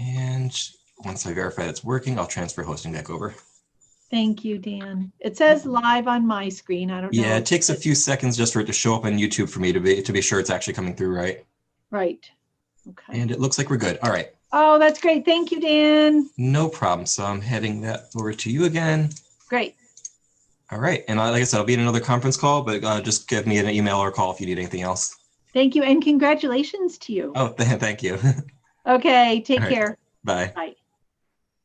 And once I verify it's working, I'll transfer hosting back over. Thank you, Dan. It says live on my screen. I don't know. Yeah, it takes a few seconds just for it to show up on YouTube for me to be sure it's actually coming through right. Right. Okay. And it looks like we're good. All right. Oh, that's great. Thank you, Dan. No problem. So I'm heading that over to you again. Great. All right. And like I said, I'll be in another conference call, but just give me an email or call if you need anything else. Thank you. And congratulations to you. Oh, thank you. Okay. Take All right. care. Bye. Bye.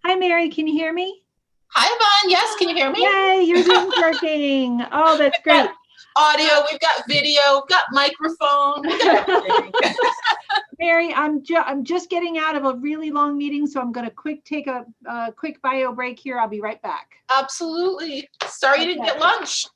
Hi, Mary. Can you hear me? Hi, Yvonne. Yes, can you hear me? Yay, your Zoom's working. Oh, that's great. Audio, we've got video, we've got microphone. We've got everything. Mary, I'm just getting out of a really long meeting, so I'm going to take a quick bio break here. I'll be right back. Absolutely. Sorry you didn't get lunch.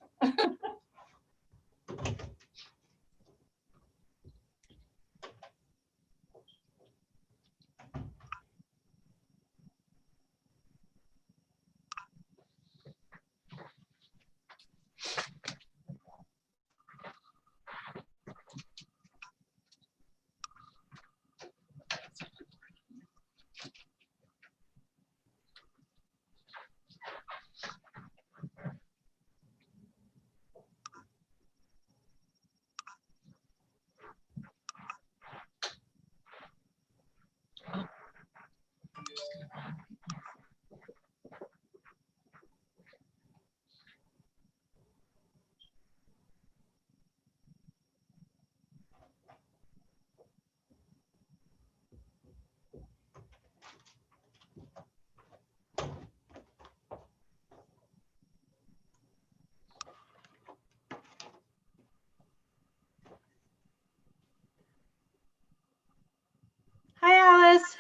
Hi, Alice.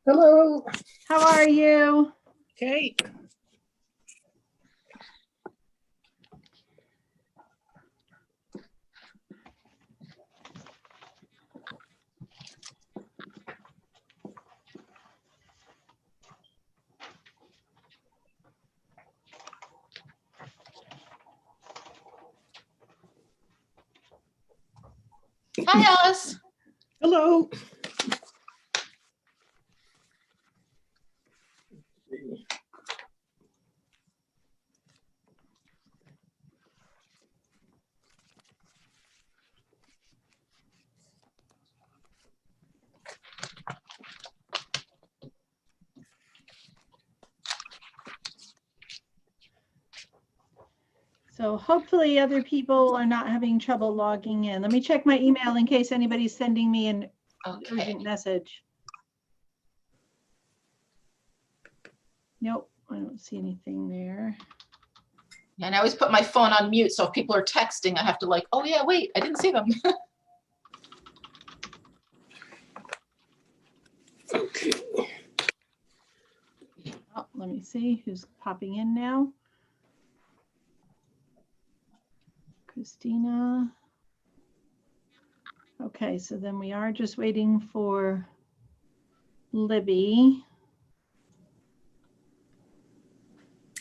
Hello. How are you? Okay. Hi, Alice. Hello. So hopefully other people are not having trouble logging in. Let me check my email in case anybody's sending me an urgent message. Nope, I don't see anything there. And I always put my phone on mute, so if people are texting, I have to like, oh yeah, wait, I didn't see them. Okay. Oh, let me see who's popping in now. Christina. Okay, so then we are just waiting for Libby.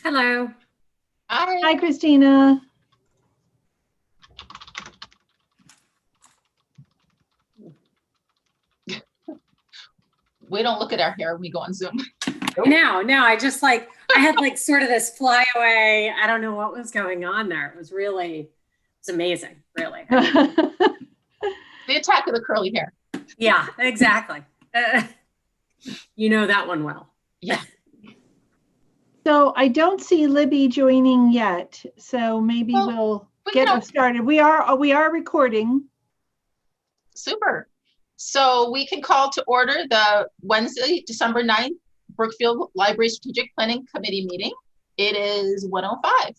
Hello. Hi. Hi, Christina. We don't look at our hair when we go on Zoom. No, I just I had sort of this flyaway. I don't know what was going on there. It was amazing, really. The attack of the curly hair. Yeah, exactly. You know that one well. Yeah. So I don't see Libby joining yet. So maybe we'll get us started. We are recording. Super. So we can call to order the Wednesday, December 9th, Brookfield Library Strategic Planning Committee meeting. It is 1:05.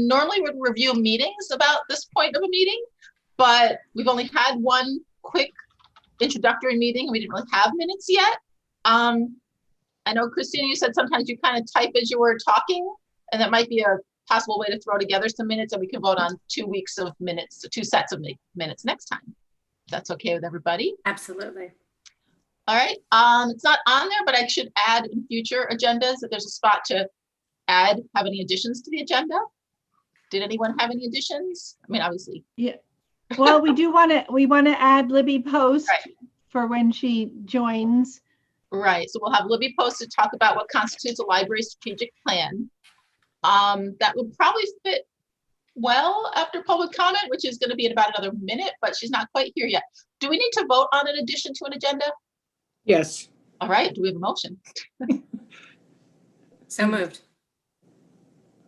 Normally we'd review meetings about this point of a meeting, but we've only had one quick introductory meeting. We didn't really have minutes yet. I know, Christina, you said sometimes you kind of type as you were talking, and that might be a possible way to throw together some minutes, and we can vote on 2 weeks of minutes, 2 sets of minutes next time. If that's okay with everybody. Absolutely. All right. It's not on there, but I should add in future agendas that there's a spot to have any additions to the agenda. Did anyone have any additions? I mean, obviously. Yeah. Well, we want to add Libby Post for when she joins. Right, so we'll have Libby Post to talk about what constitutes a library strategic plan. That would probably fit well after public comment, which is gonna be in about another minute, but she's not quite here yet. Do we need to vote on an addition to an agenda? Yes. All right, do we have a motion? So moved.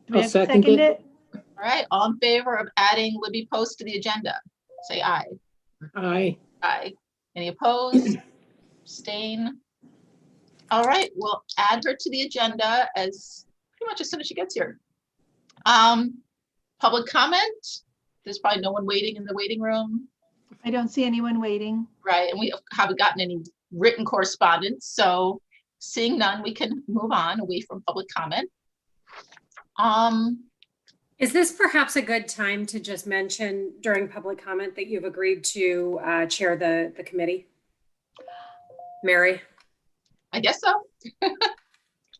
Do we I'll have to second second it. it? All right, all in favor of adding Libby Post to the agenda? Say aye. Aye. Aye. Any opposed? Abstain? All right, we'll add her to the agenda as pretty much as soon as she gets here. Public comment? There's probably no one waiting in the waiting room, I don't see anyone waiting. right? And we haven't gotten any written correspondence, so seeing none, we can move on away from public comment. Is this perhaps a good time to just mention during public comment that you've agreed to chair the committee? Mary, I guess so.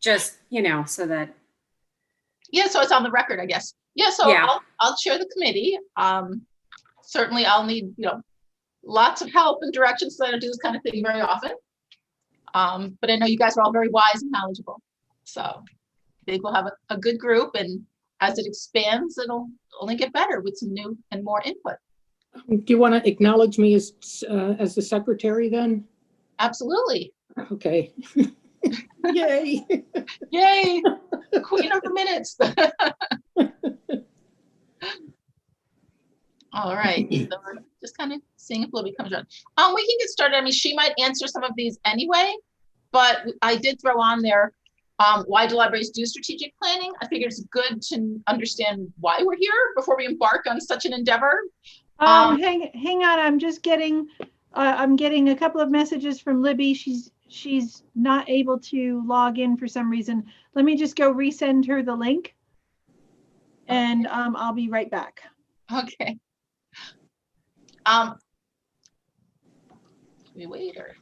just, so that, Yeah, so it's on the record, I guess. Yeah, so Yeah. I'll chair the committee. Certainly I'll need, lots of help and directions, so I don't do this kind of thing very often. But I know you guys are all very wise and knowledgeable. So I think we'll have a good group, and as it expands, it'll only get better with some new and more input. Do you want to acknowledge me as the secretary then? Absolutely. Okay. Yay. Yay, queen of the minutes. All right, so we're just kind of seeing if Libby comes around. We can get started. I mean, she might answer some of these anyway, but I did throw on there, why do libraries do strategic planning? I figured it's good to understand why we're here before we embark on such an endeavor. Hang on, I'm just getting, I'm getting a couple of messages from Libby. She's not able to log in for some reason. Let me just go resend her the link. And I'll be right back. Okay. We wait or?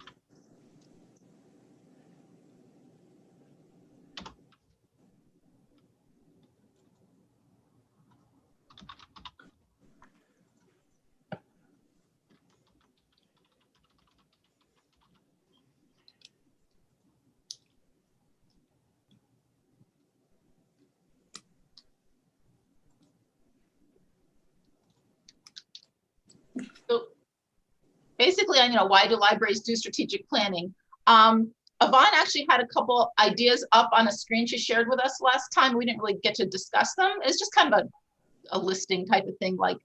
So basically, why do libraries do strategic planning? Yvonne actually had a couple ideas up on a screen she shared with us last time. We didn't really get to discuss them. It's just kind of a listing type of thing, like,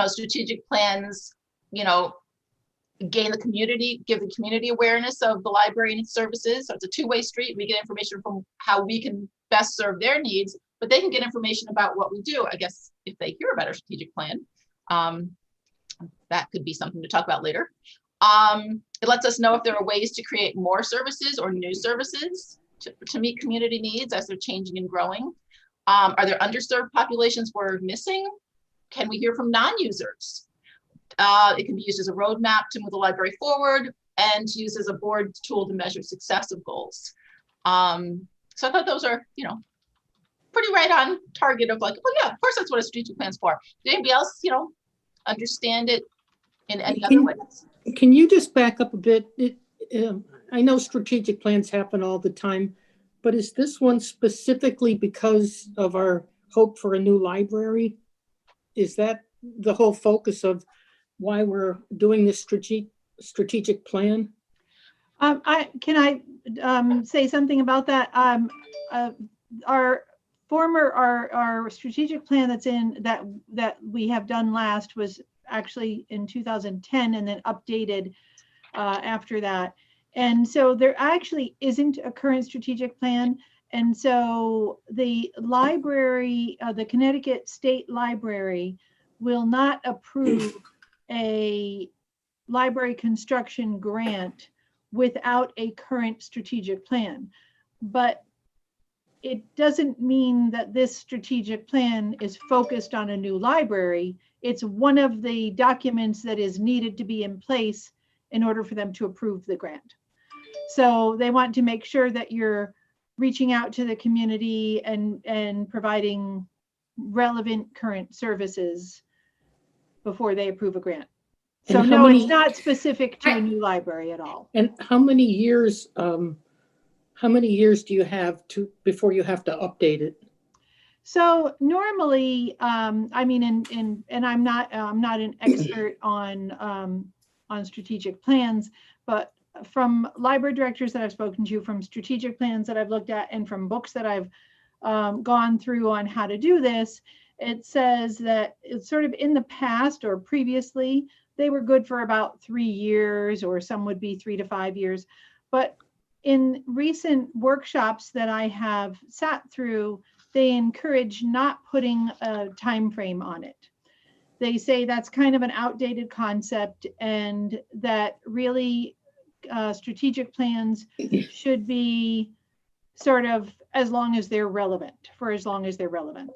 strategic plans, gain the community, give the community awareness of the library and its services. So it's a two-way street. We get information from how we can best serve their needs, but they can get information about what we do, I guess, if they hear about our strategic plan. That could be something to talk about later. It lets us know if there are ways to create more services or new services to meet community needs as they're changing and growing. Are there underserved populations we're missing? Can we hear from non-users? It can be used as a roadmap to move the library forward and used as a board tool to measure success of goals. So I thought those are, pretty right on target of like, oh yeah, of course that's what a strategic plan's for. Did anybody else, understand it in any other ways? Can you just back up a bit? I know strategic plans happen all the time, but is this one specifically because of our hope for a new library? Is that the whole focus of why we're doing this strategic plan? Can I say something about that? Our strategic plan that we have done last was actually in 2010 and then updated after that. And so there actually isn't a current strategic plan. And so the library, the Connecticut State Library, will not approve a library construction grant without a current strategic plan. But it doesn't mean that this strategic plan is focused on a new library. It's one of the documents that is needed to be in place in order for them to approve the grant. So they want to make sure that you're reaching out to the community and providing relevant current services before they approve a grant. So And how no, it's many- not specific to a new library at all. And how many years do you have before you have to update it? So normally, I mean, and I'm not an expert on strategic plans, but from library directors that I've spoken to, from strategic plans that I've looked at, and from books that I've gone through on how to do this, it says that it's sort of in the past or previously, they were good for about 3 years, or some would be 3 to 5 years. But in recent workshops that I have sat through, they encourage not putting a time frame on it. They say that's kind of an outdated concept, and that really strategic plans should be sort of as long as they're relevant, for as long as they're relevant.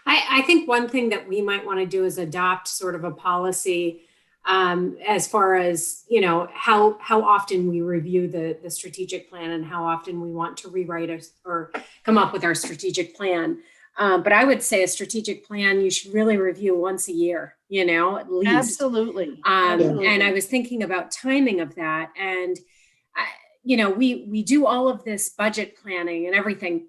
I think one thing that we might want to do is adopt sort of a policy as far as, you know, how often we review the strategic plan and how often we want to rewrite or come up with our strategic plan. But I would say a strategic plan, you should really review once a year, you know, at least. Absolutely. And I was thinking about timing of that. And, you know, we do all of this budget planning and everything.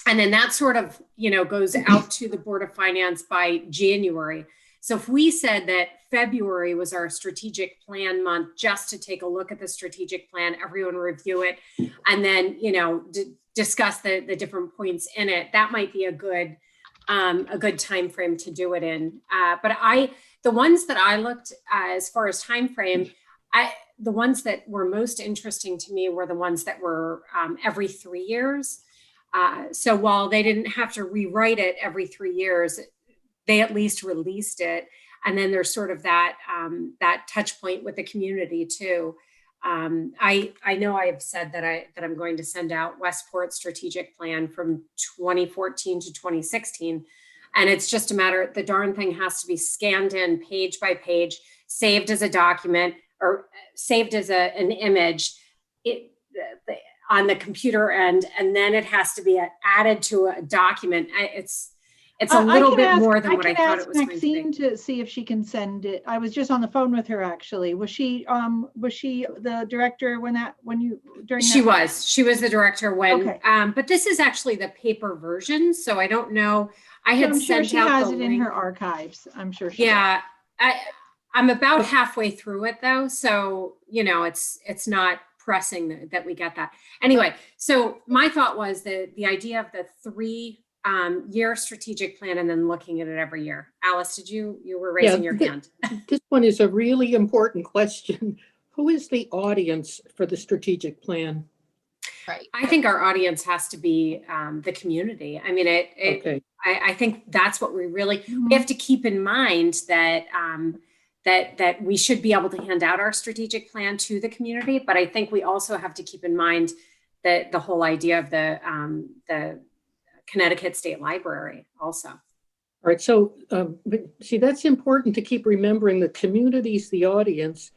And then that sort of, you know, goes out to the Board of Finance by January. So if we said that February was our strategic plan month, just to take a look at the strategic plan, everyone review it, and then, you know, discuss the different points in it, that might be a good time frame to do it in. But the ones that I looked as far as time frame, the ones that were most interesting to me were the ones that were every 3 years. So while they didn't have to rewrite it every 3 years, they at least released it. And then there's sort of that touch point with the community too. I know I've said that I'm going to send out Westport strategic plan from 2014 to 2016. And it's just a matter, the darn thing has to be scanned in page by page, saved as a document or saved as an image on the computer end, and then it has to be added to a document. It's a little bit more than what I thought it was going to be. Maxine to see if she can send it. I was just on the phone with her actually. Was she the director during She that? She was the director when, Okay. but this is actually the paper version. So I don't know. I had I'm sure sent she out has the it in link. her archives. I'm sure she does. Yeah. I'm about halfway through it though. So, you know, it's not pressing that we get that. Anyway, so my thought was that the idea of the 3 year strategic plan and then looking at it every year. Alice, you were raising your hand. This one is a really important question. Who is the audience for the strategic plan? Right. I think our audience has to be the community. I mean, Okay. I think that's what we have to keep in mind, that that we should be able to hand out our strategic plan to the community. But I think we also have to keep in mind that the whole idea of the Connecticut State Library also. All right. So, but see, that's important to keep remembering. The community's the audience,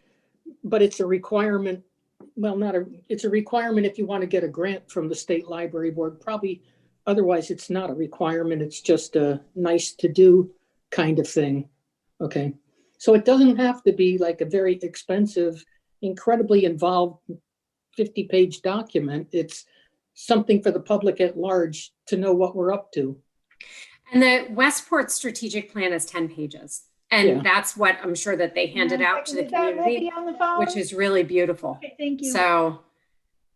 but it's a requirement. Well, it's a requirement if you want to get a grant from the State Library Board. Probably otherwise it's not a requirement. It's just a nice to do kind of thing. Okay. So it doesn't have to be like a very expensive, incredibly involved 50-page document. It's something for the public at large to know what we're up to. And the Westport strategic plan is 10 pages. And that's what I'm sure that they handed out to the community, which is really beautiful. Okay, thank you. So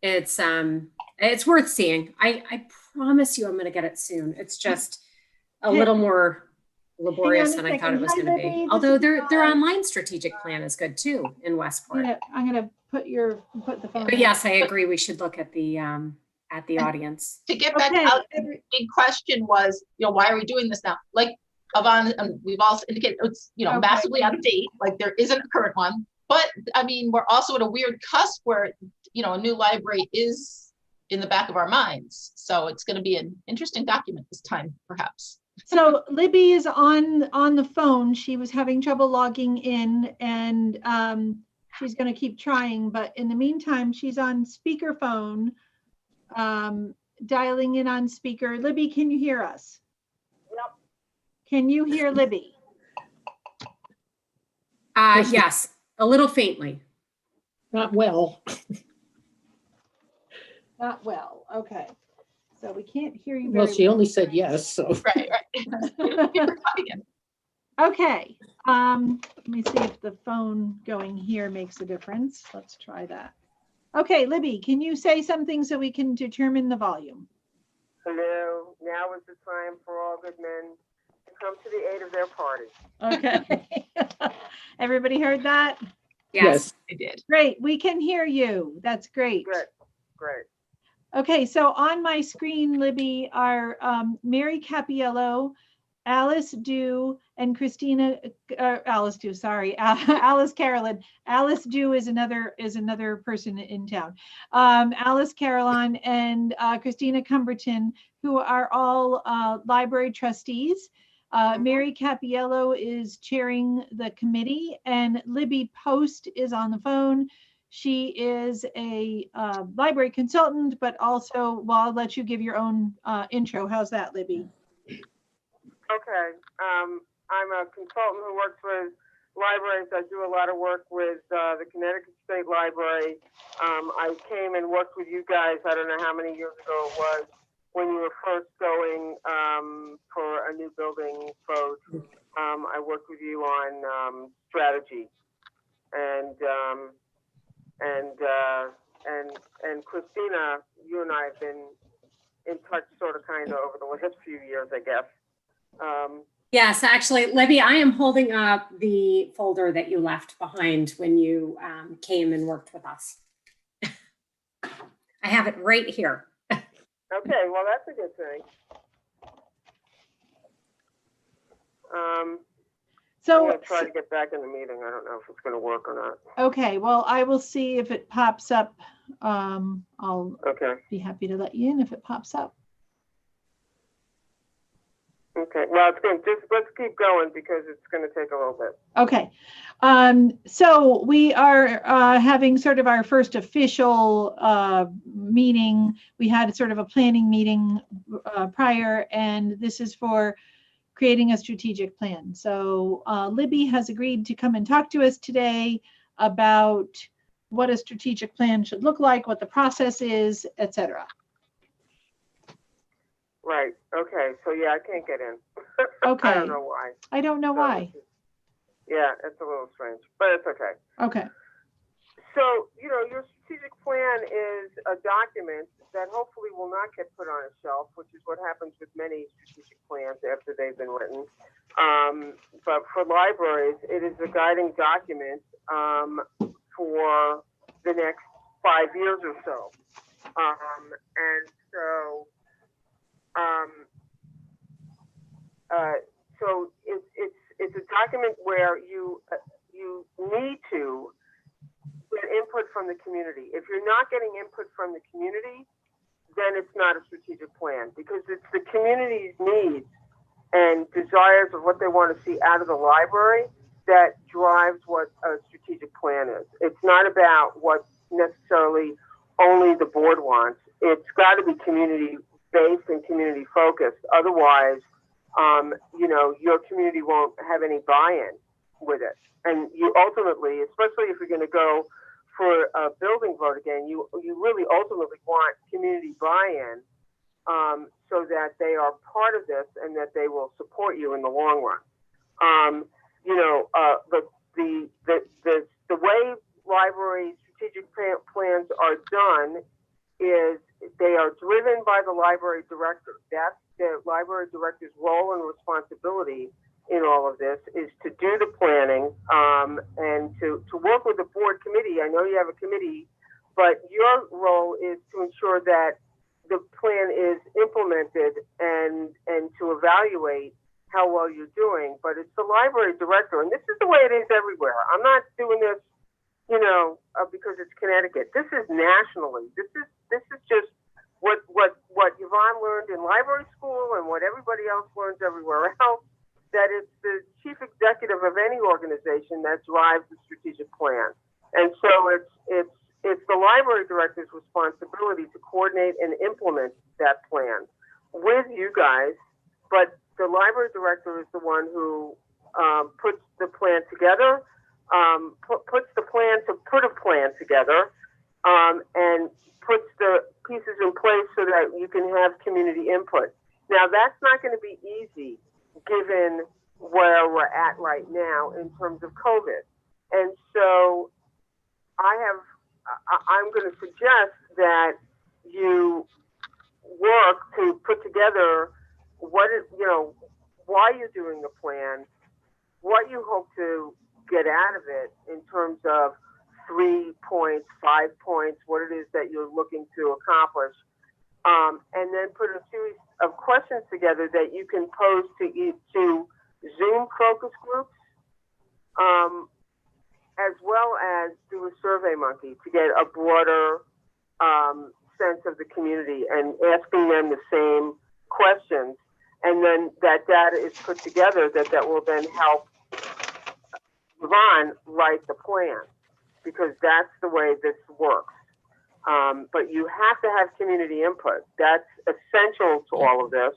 it's worth seeing. I promise you I'm going to get it soon. It's just a little more laborious than I thought it was going to be. Although their online strategic plan is good too in Westport. I'm going to put the phone. But yes, I agree. We should look at the audience. To get back Okay. out, the big question was, you know, why are we doing this now? Like Yvonne, we've also indicated it's, you know, Okay. massively out of date. Like there isn't a current one. But I mean, we're also at a weird cusp where, you know, a new library is in the back of our minds. So it's going to be an interesting document this time, perhaps. So Libby is on the phone. She was having trouble logging in, and she's going to keep trying. But in the meantime, she's on speakerphone, dialing in on speaker. Libby, can you hear us? Yep. Can you hear Libby? Yes, a little faintly. Not well. Not well. Okay. So we can't hear you. Well, very she only said yes, so. Right. Okay. Let me see if the phone going here makes a difference. Let's try that. Okay, Libby, can you say something so we can determine the volume? Hello, now is the time for all good men to come to the aid of their party. Okay. Everybody heard that? Yes. I did. Great. We can hear you. That's great. Good, great. Okay, so on my screen, Libby, are Mary Capiello, Alice Dew, and Christina, Alice Dew, sorry, Alice Carolyn. Alice Dew is another person in town. Alice Caroline and Christina Cumberton, who are all library trustees. Mary Capiello is chairing the committee, and Libby Post is on the phone. She is a library consultant, but also, well, I'll let you give your own intro. How's that, Libby? Okay, I'm a consultant who works with libraries. I do a lot of work with the Connecticut State Library. I came and worked with you guys, I don't know how many years ago it was, when you were first going for a new building vote. I worked with you on strategy, and Christina, you and I have been in touch sort of kind of over the last few years, I guess. Yes, actually, Libby, I am holding up the folder that you left behind when you came and worked with us. I have it right here. Okay, well, that's a good thing. I'm So, gonna try to get back in the meeting. I don't know if it's gonna work or not. okay, well, I will see if it pops up. I'll Okay, be happy to let you in if it pops up. okay. Well, it's good. Just let's keep going because it's gonna take a little bit. Okay. So we are having sort of our first official meeting. We had sort of a planning meeting prior, and this is for creating a strategic plan. So Libby has agreed to come and talk to us today about what a strategic plan should look like, what the process is, etc. Right. Okay. So yeah, I can't get in. Okay. I don't know why. I don't know So why. it's just- yeah, it's a little strange, but it's okay. Okay. So, you know, your strategic plan is a document that hopefully will not get put on a shelf, which is what happens with many strategic plans after they've been written. But for libraries, it is a guiding document for the next 5 years or so. So it's a document where you need to get input from the community. If you're not getting input from the community, then it's not a strategic plan, because it's the community's needs and desires of what they want to see out of the library that drives what a strategic plan is. It's not about what necessarily only the board wants. It's got to be community-based and community-focused. Otherwise, you know, your community won't have any buy-in with it. And you ultimately, especially if you're going to go for a building vote again, you really ultimately want community buy-in so that they are part of this and that they will support you in the long run. You know, the way library strategic plans are done is they are driven by the library director. That's the library director's role and responsibility in all of this, is to do the planning and to work with the board committee. I know you have a committee, but your role is to ensure that the plan is implemented and to evaluate how well you're doing. But it's the library director, and this is the way it is everywhere. I'm not doing this, you know, because it's Connecticut. This is nationally. This is just what Yvonne learned in library school and what everybody else learns everywhere else, that it's the chief executive of any organization that drives the strategic plan. And so it's the library director's responsibility to coordinate and implement that plan with you guys, but the library director is the one who puts the plan together, puts the plan to put a plan together, and puts the pieces in place so that you can have community input. Now, that's not going to be easy given where we're at right now in terms of COVID. And so I'm going to suggest that you work to put together why you're doing the plan, what you hope to get out of it in terms of 3 points, 5 points, what it is that you're looking to accomplish, and then put a series of questions together that you can pose to Zoom focus groups, as well as do a Survey Monkey to get a broader sense of the community and asking them the same questions. And then that data is put together that will then help Yvonne write the plan, because that's the way this works. But you have to have community input. That's essential to all of this.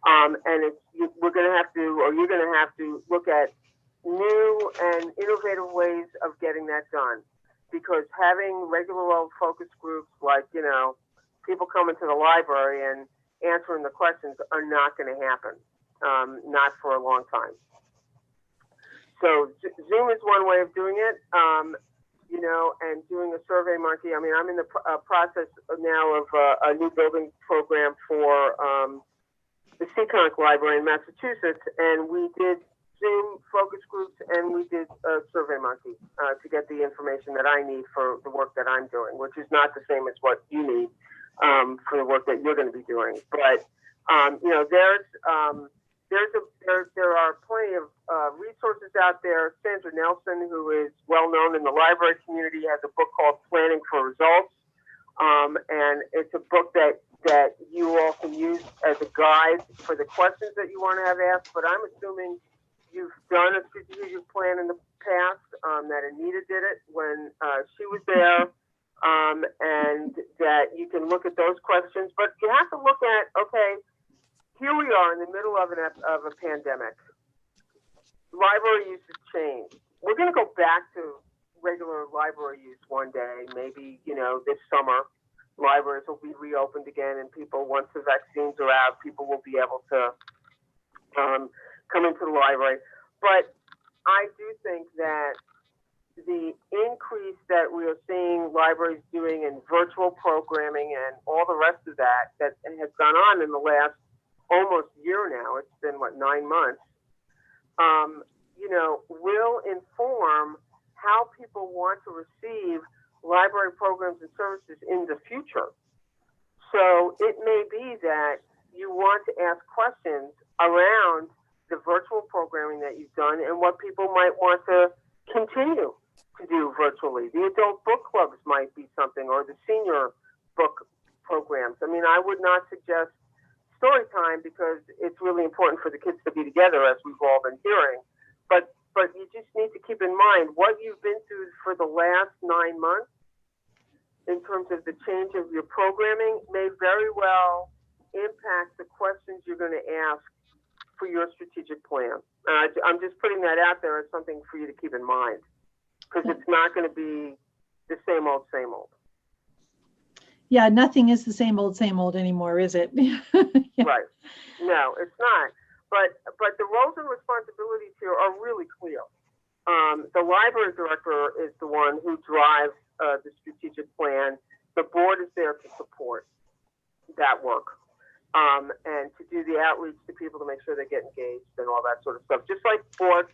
And you're going to have to look at new and innovative ways of getting that done. Because having regular old focus groups like, people coming to the library and answering the questions are not going to happen, not for a long time. So Zoom is one way of doing it, and doing a Survey Monkey. I mean, I'm in the process now of a new building program for the Seekonk Library in Massachusetts, and we did Zoom focus groups and we did a Survey Monkey to get the information that I need for the work that I'm doing, which is not the same as what you need for the work that you're going to be doing. But there are plenty of resources out there. Sandra Nelson, who is well known in the library community, has a book called Planning for Results, and it's a book that you all can use as a guide for the questions that you want to have asked. But I'm assuming you've done a strategic plan in the past, that Anita did it when she was there, and that you can look at those questions. But you have to look at, okay, here we are in the middle of a pandemic. Library use has changed. We're going to go back to regular library use one day, maybe, this summer. Libraries will be reopened again, and people, once the vaccines are out, people will be able to come into the library. But I do think that the increase that we are seeing libraries doing in virtual programming and all the rest of that has gone on in the last almost year now, it's been 9 months, will inform how people want to receive library programs and services in the future. So it may be that you want to ask questions around the virtual programming that you've done and what people might want to continue to do virtually. The adult book clubs might be something, or the senior book programs. I mean, I would not suggest story time because it's really important for the kids to be together, as we've all been hearing. But you just need to keep in mind what you've been through for the last 9 months in terms of the change of your programming may very well impact the questions you're going to ask for your strategic plan. I'm just putting that out there as something for you to keep in mind, because it's not going to be the same old, same old. Yeah, nothing is the same old anymore, is it? Yeah. Right. No, it's not. But the roles and responsibilities here are really clear. The library director is the one who drives the strategic plan. The board is there to support that work, and to do the outreach to people to make sure they get engaged and all that sort of stuff. Just like boards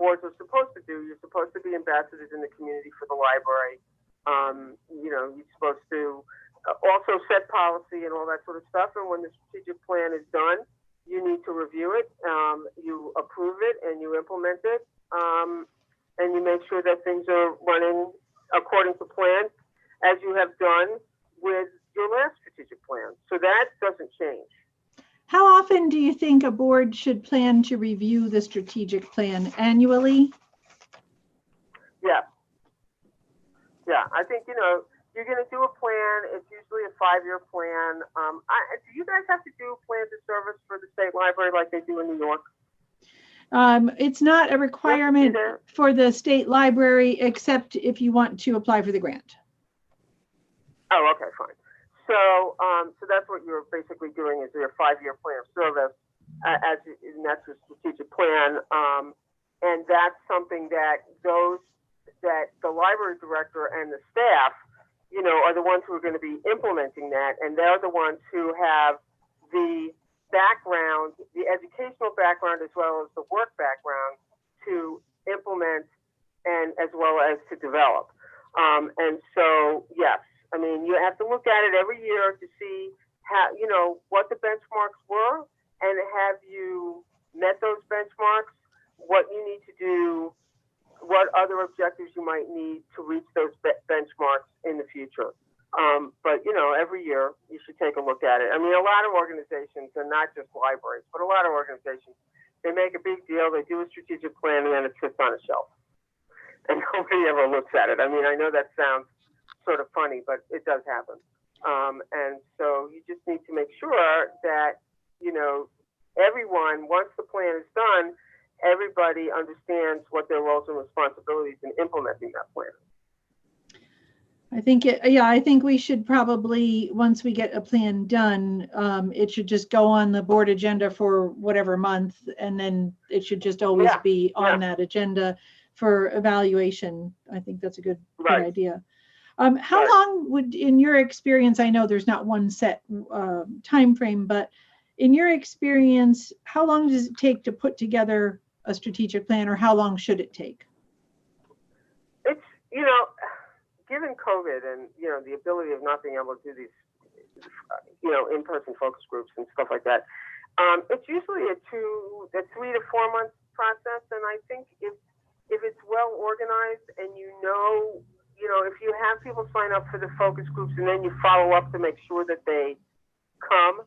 are supposed to do. You're supposed to be ambassadors in the community for the library. You're supposed to also set policy and all that sort of stuff. And when the strategic plan is done, you need to review it, you approve it, and you implement it, and you make sure that things are running according to plan, as you have done with your last strategic plan. So that doesn't change. How often do you think a board should plan to review the strategic plan? Annually? Yeah, I think, you're going to do a plan. It's usually a 5-year plan. Do you guys have to do plans of service for the state library like they do in New York? It's not a requirement there. for the state library, except if you want to apply for the grant. Oh, okay, fine. So, so that's what you're basically doing is your 5-year plan of service, and that's your strategic plan. And that's something that that the library director and the staff, you know, are the ones who are going to be implementing that, and they're the ones who have the background, the educational background, as well as the work background to implement and as well as to develop. And so, yes, I mean, you have to look at it every year to see how, you know, what the benchmarks were, and have you met those benchmarks, what you need to do, what other objectives you might need to reach those benchmarks in the future. But, you know, every year you should take a look at it. I mean, a lot of organizations, and not just libraries, but a lot of organizations, they make a big deal, they do a strategic plan, and then it sits on a shelf. And nobody ever looks at it. I mean, I know that sounds sort of funny, but it does happen. And so you just need to make sure that, you know, everyone, once the plan is done, everybody understands what their roles and responsibilities in implementing that plan. I think I think we should probably, once we get a plan done, it should just go on the board agenda for whatever month, and then it should just always be on that agenda for evaluation. I think that's a good idea. How long would, in your experience, I know there's not one set time frame, but in your experience, how long does it take to put together a strategic plan, or how long should it take? It's, you know, given COVID and, you know, the ability of not being able to do these, you know, in-person focus groups and stuff like that, it's usually a 3 to 4 month process. And I think if it's well organized and you know, if you have people sign up for the focus groups and then you follow up to make sure that they come,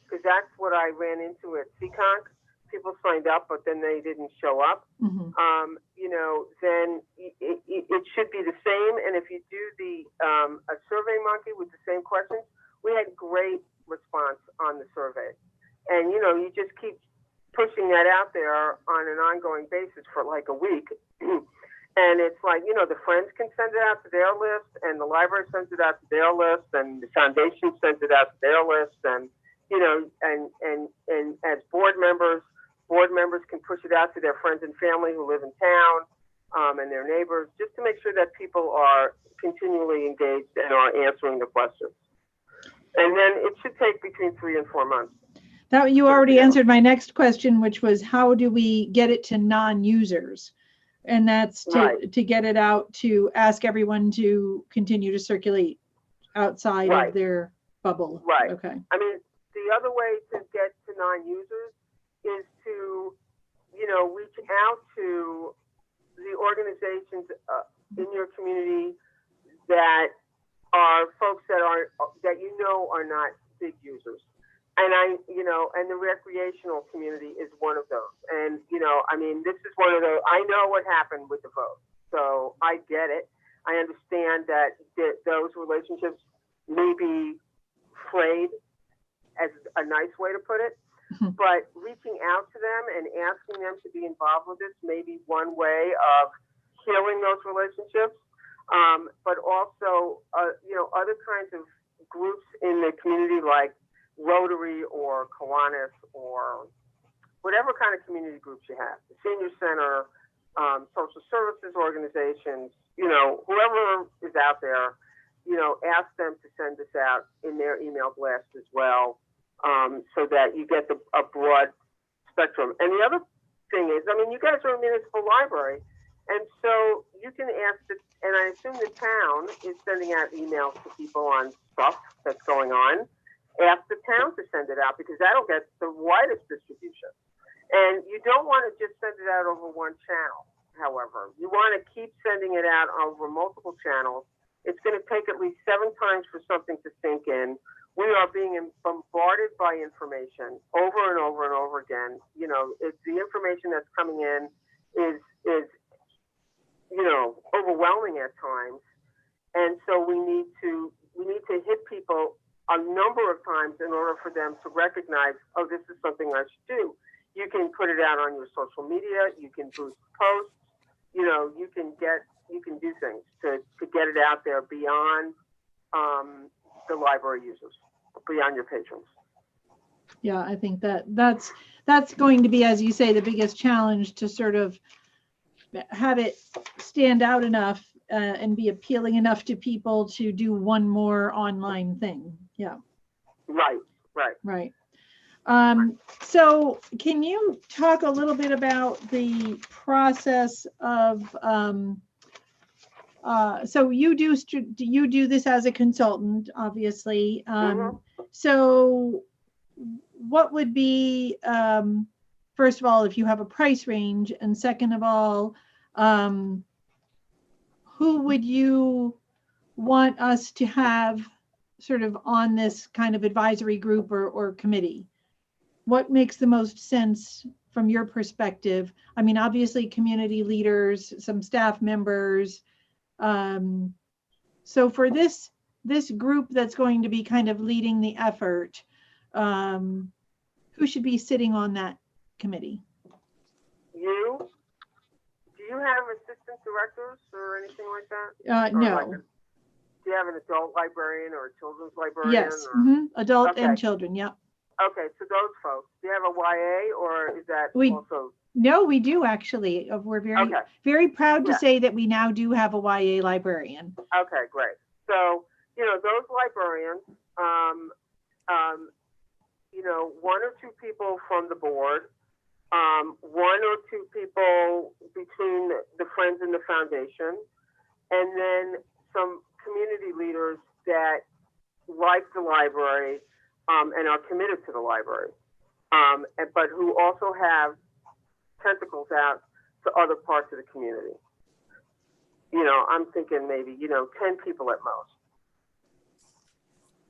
because that's what I ran into at CCONC. People signed up, but then they didn't show up. Mm-hmm. You know, then it should be the same. And if you do a Survey Monkey with the same questions, we had great response on the survey. And, you know, you just keep pushing that out there on an ongoing basis for like a week. And it's like, you know, the friends can send it out to their list, and the library sends it out to their list, and the foundation sends it out to their list. And, you know, and as board members can push it out to their friends and family who live in town, and their neighbors, just to make sure that people are continually engaged and are answering the questions. And then it should take between 3 and 4 months. That you already answered my next question, which was how do we get it to non-users? And that's to get it out, to ask everyone to continue to circulate outside of their bubble. Right. Okay. I mean, the other way to get to non-users is to, you know, reach out to the organizations in your community that are folks that you know are not big users. And and the recreational community is one of those. And, you know, I mean, this is one of those, I know what happened with the vote. So I get it. I understand that those relationships may be frayed, as a nice way to put it. Mm-hmm. But reaching out to them and asking them to be involved with this may be one way of healing those relationships. But also, you know, other kinds of groups in the community like Rotary or Kiwanis or whatever kind of community groups you have, the senior center, social services organizations, you know, whoever is out there, you know, ask them to send this out in their email blast as well, so that you get a broad spectrum. And the other thing is, I mean, you guys are a municipal library, and so you can ask and I assume the town is sending out emails to people on stuff that's going on. Ask the town to send it out, because that'll get the widest distribution. And you don't want to just send it out over one channel, however. You want to keep sending it out over multiple channels. It's going to take at least 7 times for something to sink in. We are being bombarded by information over and over and over again. You know, the information that's coming in is, you know, overwhelming at times. And so we need to hit people a number of times in order for them to recognize, oh, this is something I should do. You can put it out on your social media. You can boost posts. You know, you can do things to get it out there beyond the library users, beyond your patrons. Yeah, I think that's going to be, as you say, the biggest challenge, to sort of have it stand out enough and be appealing enough to people to do one more online thing. Yeah. Right. Right. So can you talk a little bit about the process of, so you do this as a consultant, obviously. So what would be, first of all, if you have a price range, and second of all, who would you want us to have sort of on this kind of advisory group or committee? What makes the most sense from your perspective? I mean, obviously community leaders, some staff members. So for this group that's going to be kind of leading the effort, who should be sitting on that committee? You? Do you have assistant directors or anything like that? Or No. like do you have an adult librarian or a children's librarian? Yes. Or? Adult Okay. and children. Yep. Okay, so those folks. Do you have a YA, or is that We- also? No, we do actually. We're very, Okay. very proud to Yeah. say that we now do have a YA librarian. Okay, great. So, you know, those librarians, you know, one or two people from the board, one or two people between the Friends and the Foundation, and then some community leaders that like the library and are committed to the library, but who also have tentacles out to other parts of the community. You know, I'm thinking maybe, 10 people at most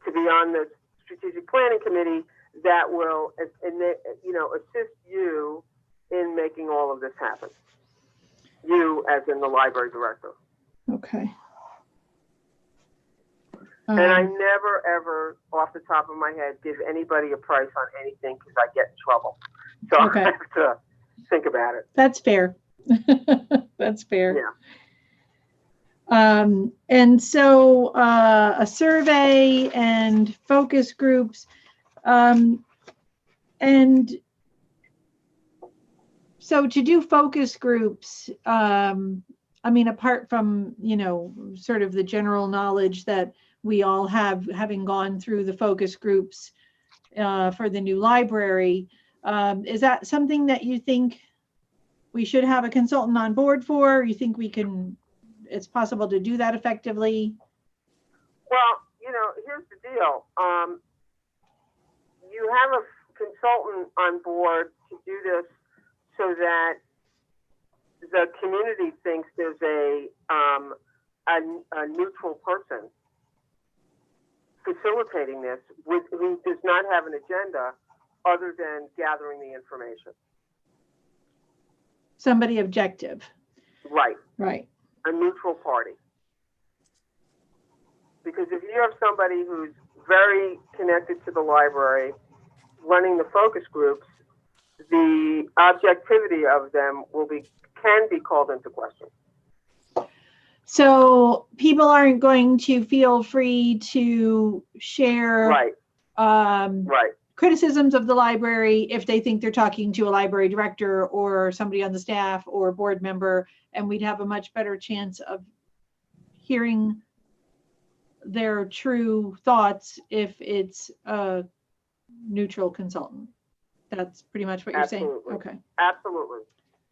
to be on the strategic planning committee that will, assist you in making all of this happen. You as in the library director. Okay. And I never, ever, off the top of my head, give anybody a price on anything because I get in trouble. So Okay. I have to think about it. That's fair. That's fair. Yeah. And so a survey and focus groups, and so to do focus groups, I mean, apart from, sort of the general knowledge that we all have, having gone through the focus groups for the new library, is that something that you think we should have a consultant on board for? You think it's possible to do that effectively? Well, here's the deal. You have a consultant on board to do this so that the community thinks there's a neutral person facilitating this who does not have an agenda other than gathering the information. Somebody objective. Right. Right. A neutral party. Because if you have somebody who's very connected to the library running the focus groups, the objectivity of them can be called into question. So people aren't going to feel free to share Right. Right. criticisms of the library if they think they're talking to a library director or somebody on the staff or board member, and we'd have a much better chance of hearing their true thoughts if it's a neutral consultant. That's pretty much what you're Absolutely. saying. Okay. Absolutely.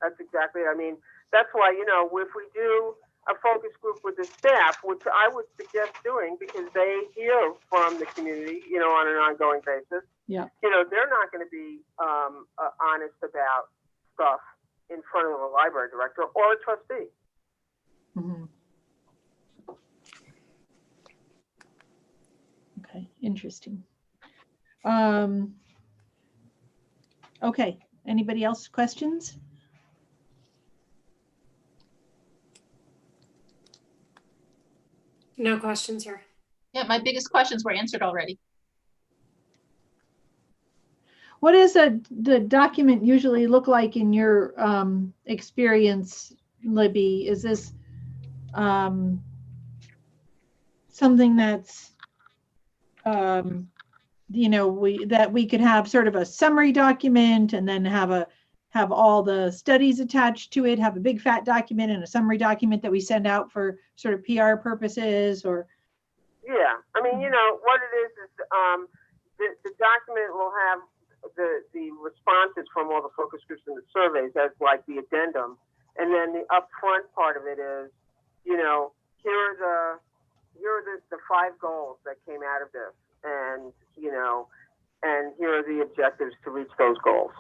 That's exactly it. I mean, that's why, if we do a focus group with the staff, which I would suggest doing because they hear from the community, on an ongoing basis. Yeah. They're not going to be honest about stuff in front of a library director or a trustee. Mm-hmm. Okay, interesting. Okay, anybody else questions? No questions here. Yeah, my biggest questions were answered already. What does the document usually look like in your experience, Libby? Is this something that's that we could have sort of a summary document and then have all the studies attached to it, have a big fat document and a summary document that we send out for sort of PR purposes? Or Yeah, I mean, what it is the document will have the responses from all the focus groups and the surveys as like the addendum, and then the upfront part of it is, here are the 5 goals that came out of this, and and here are the objectives to reach those goals.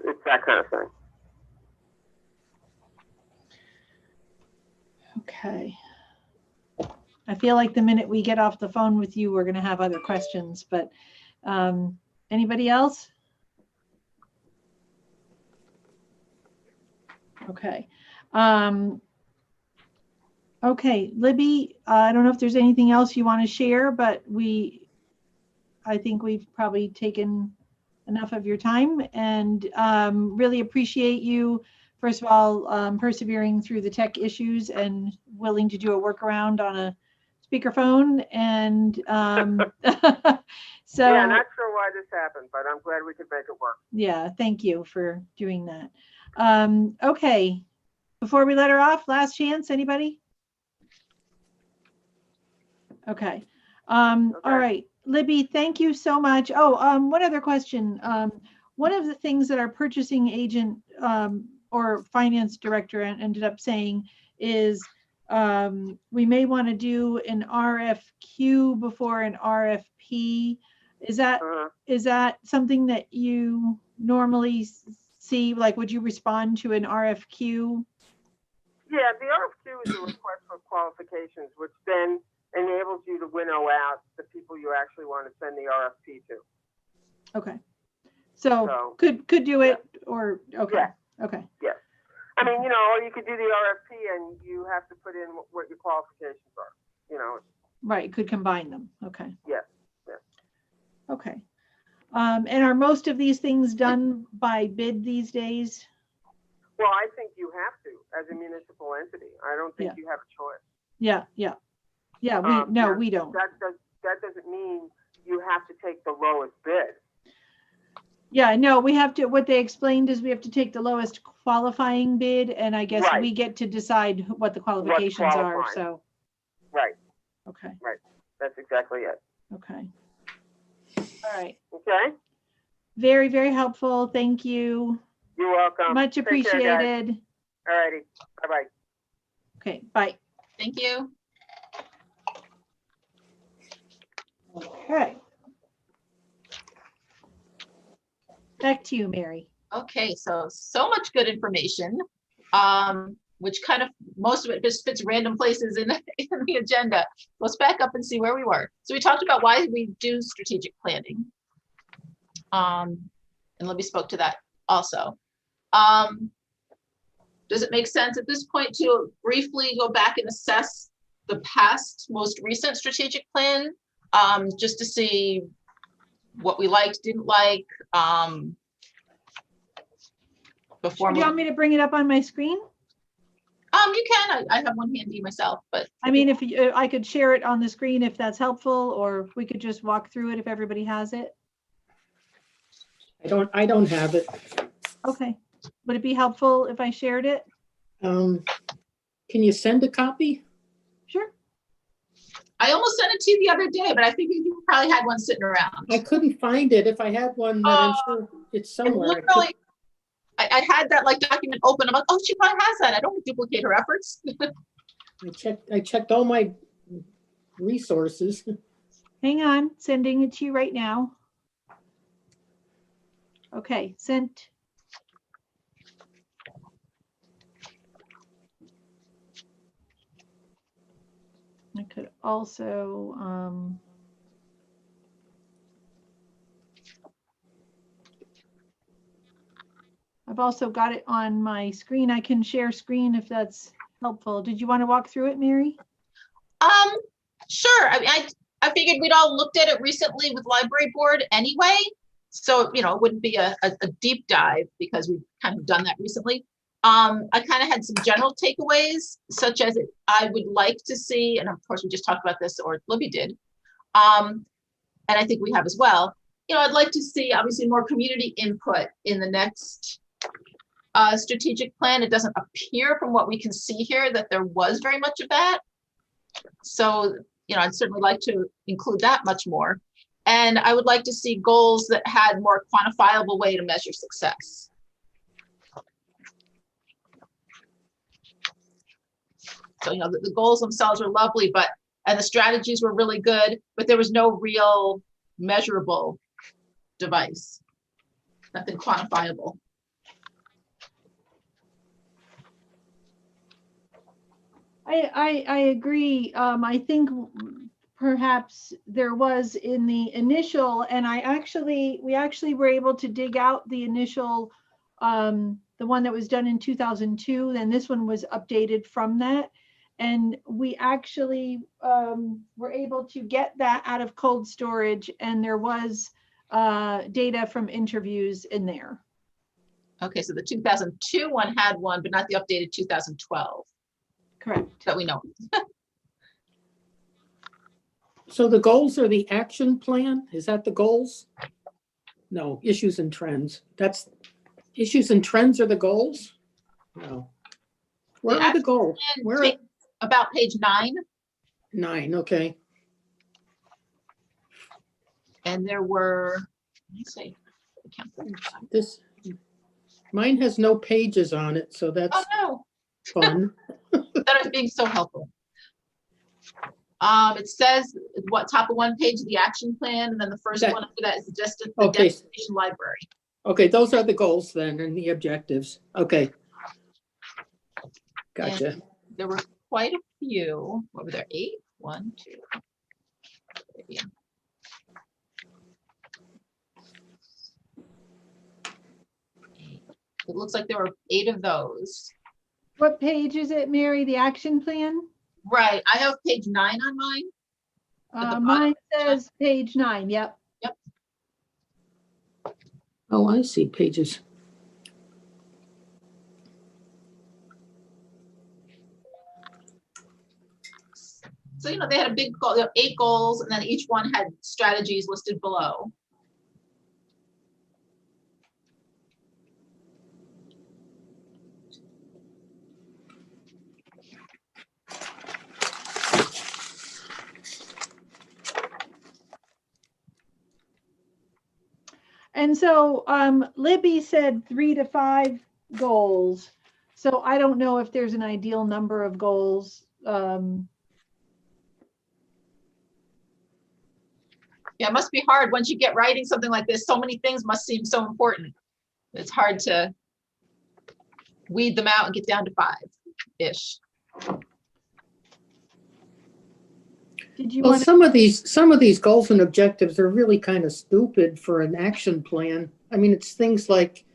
It's that kind of thing. okay. I feel like the minute we get off the phone with you, we're going to have other questions, but anybody else? Okay. Okay, Libby, I don't know if there's anything else you want to share, but I think we've probably taken enough of your time, and really appreciate you, first of all, persevering through the tech issues and willing to do a workaround on a speakerphone. And so Yeah, not sure why this happened, but I'm glad we could make it work. yeah, thank you for doing that. Okay, before we let her off, last chance, anybody? Okay. All right, Libby, thank you so much. Oh, one other question. One of the things that our purchasing agent or finance director ended up saying is we may want to do an RFQ before an RFP. Is that something that you normally see? Like, would you respond to an RFQ? Yeah, the RFQ is a request for qualifications, which then enables you to winnow out the people you actually want to send the RFP to. Okay. So could do it, or okay. Yeah. Okay. Yes. I mean, or you could do the RFP and you have to put in what your qualifications are, Right, could combine them. Okay. Yes. Yes. Okay. And are most of these things done by bid these days? Well, I think you have to as a municipal entity. I don't think you have a choice. Yeah, yeah. Yeah, we don't. That doesn't mean you have to take the lowest bid. Yeah, no, we have to, what they explained is we have to take the lowest qualifying bid, and I guess we get to decide what the qualifications are, so. Right. Okay. Right. That's exactly it. Okay. All right. Okay. Very, very helpful. Thank you. You're welcome. Much Take care, guys. appreciated. All righty. Bye-bye. Okay, bye. Thank you. Okay. Back to you, Mary. Okay, so much good information, which kind of, most of it just fits random places in the agenda. Let's back up and see where we were. So we talked about why we do strategic planning. And Libby spoke to that also. Does it make sense at this point to briefly go back and assess the past, most recent strategic plan, just to see what we liked, didn't like, before. Do you want me to bring it up on my screen? You can. I have one handy myself, but I mean, if I could share it on the screen, if that's helpful, or we could just walk through it if everybody has it. I don't have it. Okay. Would it be helpful if I shared it? Can you send a copy? Sure. I almost sent it to you the other day, but I figured you probably had one sitting around. I couldn't find it. If I had one, then I'm sure it's somewhere. Literally, I had that like document open. I'm like, oh, she probably has that. I don't want to duplicate her efforts. I checked all my resources. Hang on, sending it to you right now. Okay, sent. I could also, I've also got it on my screen. I can share screen if that's helpful. Did you want to walk through it, Mary? Sure. I mean, I figured we'd all looked at it recently with library board anyway. So, you know, it wouldn't be a deep dive because we've kind of done that recently. I kind of had some general takeaways, such as I would like to see, and of course we just talked about this, or Libby did, and I think we have as well. You know, I'd like to see obviously more community input in the next strategic plan. It doesn't appear from what we can see here that there was very much of that. So, you know, I'd certainly like to include that much more. And I would like to see goals that had more quantifiable way to measure success. So, you know, the goals themselves are lovely, and the strategies were really good, but there was no real measurable device, nothing quantifiable. I agree. I think perhaps there was in the initial, and we actually were able to dig out the initial, the one that was done in 2002, and this one was updated from that. And we actually were able to get that out of cold storage, and there was data from interviews in there. Okay, so the 2002 one had one, but not the updated 2012 Correct. that we know. So the goals are the action plan? Is that the goals? No, issues and trends. That's, issues and trends are the goals? No. Where are the goals? And Where are about page 9, 9? Okay. and there were, let me see. This, mine has no pages on it, so that's Oh no, fun. that is being so helpful. It says what top of one page, the action plan, and then the first That- one after that is just the Okay. destination library. Okay, those are the goals then and the objectives. Okay. Gotcha. And there were quite a few. What were there? 8? 1, 2, 3. It looks like there were 8 of those. What page is it, Mary? The action plan? Right. I have page 9 on mine. At the Mine bottom. says page 9. Yep. Oh, I see pages. So, you know, they had a big goal, 8 goals, and then each one had strategies listed below. And so Libby said 3 to 5 goals. So I don't know if there's an ideal number of goals. Yeah, it must be hard once you get writing something like this. So many things must seem so important. It's hard to weed them out and get down to 5-ish. Did you Well, want to? some of these goals and objectives are really kind of stupid for an action plan. I mean, it's things like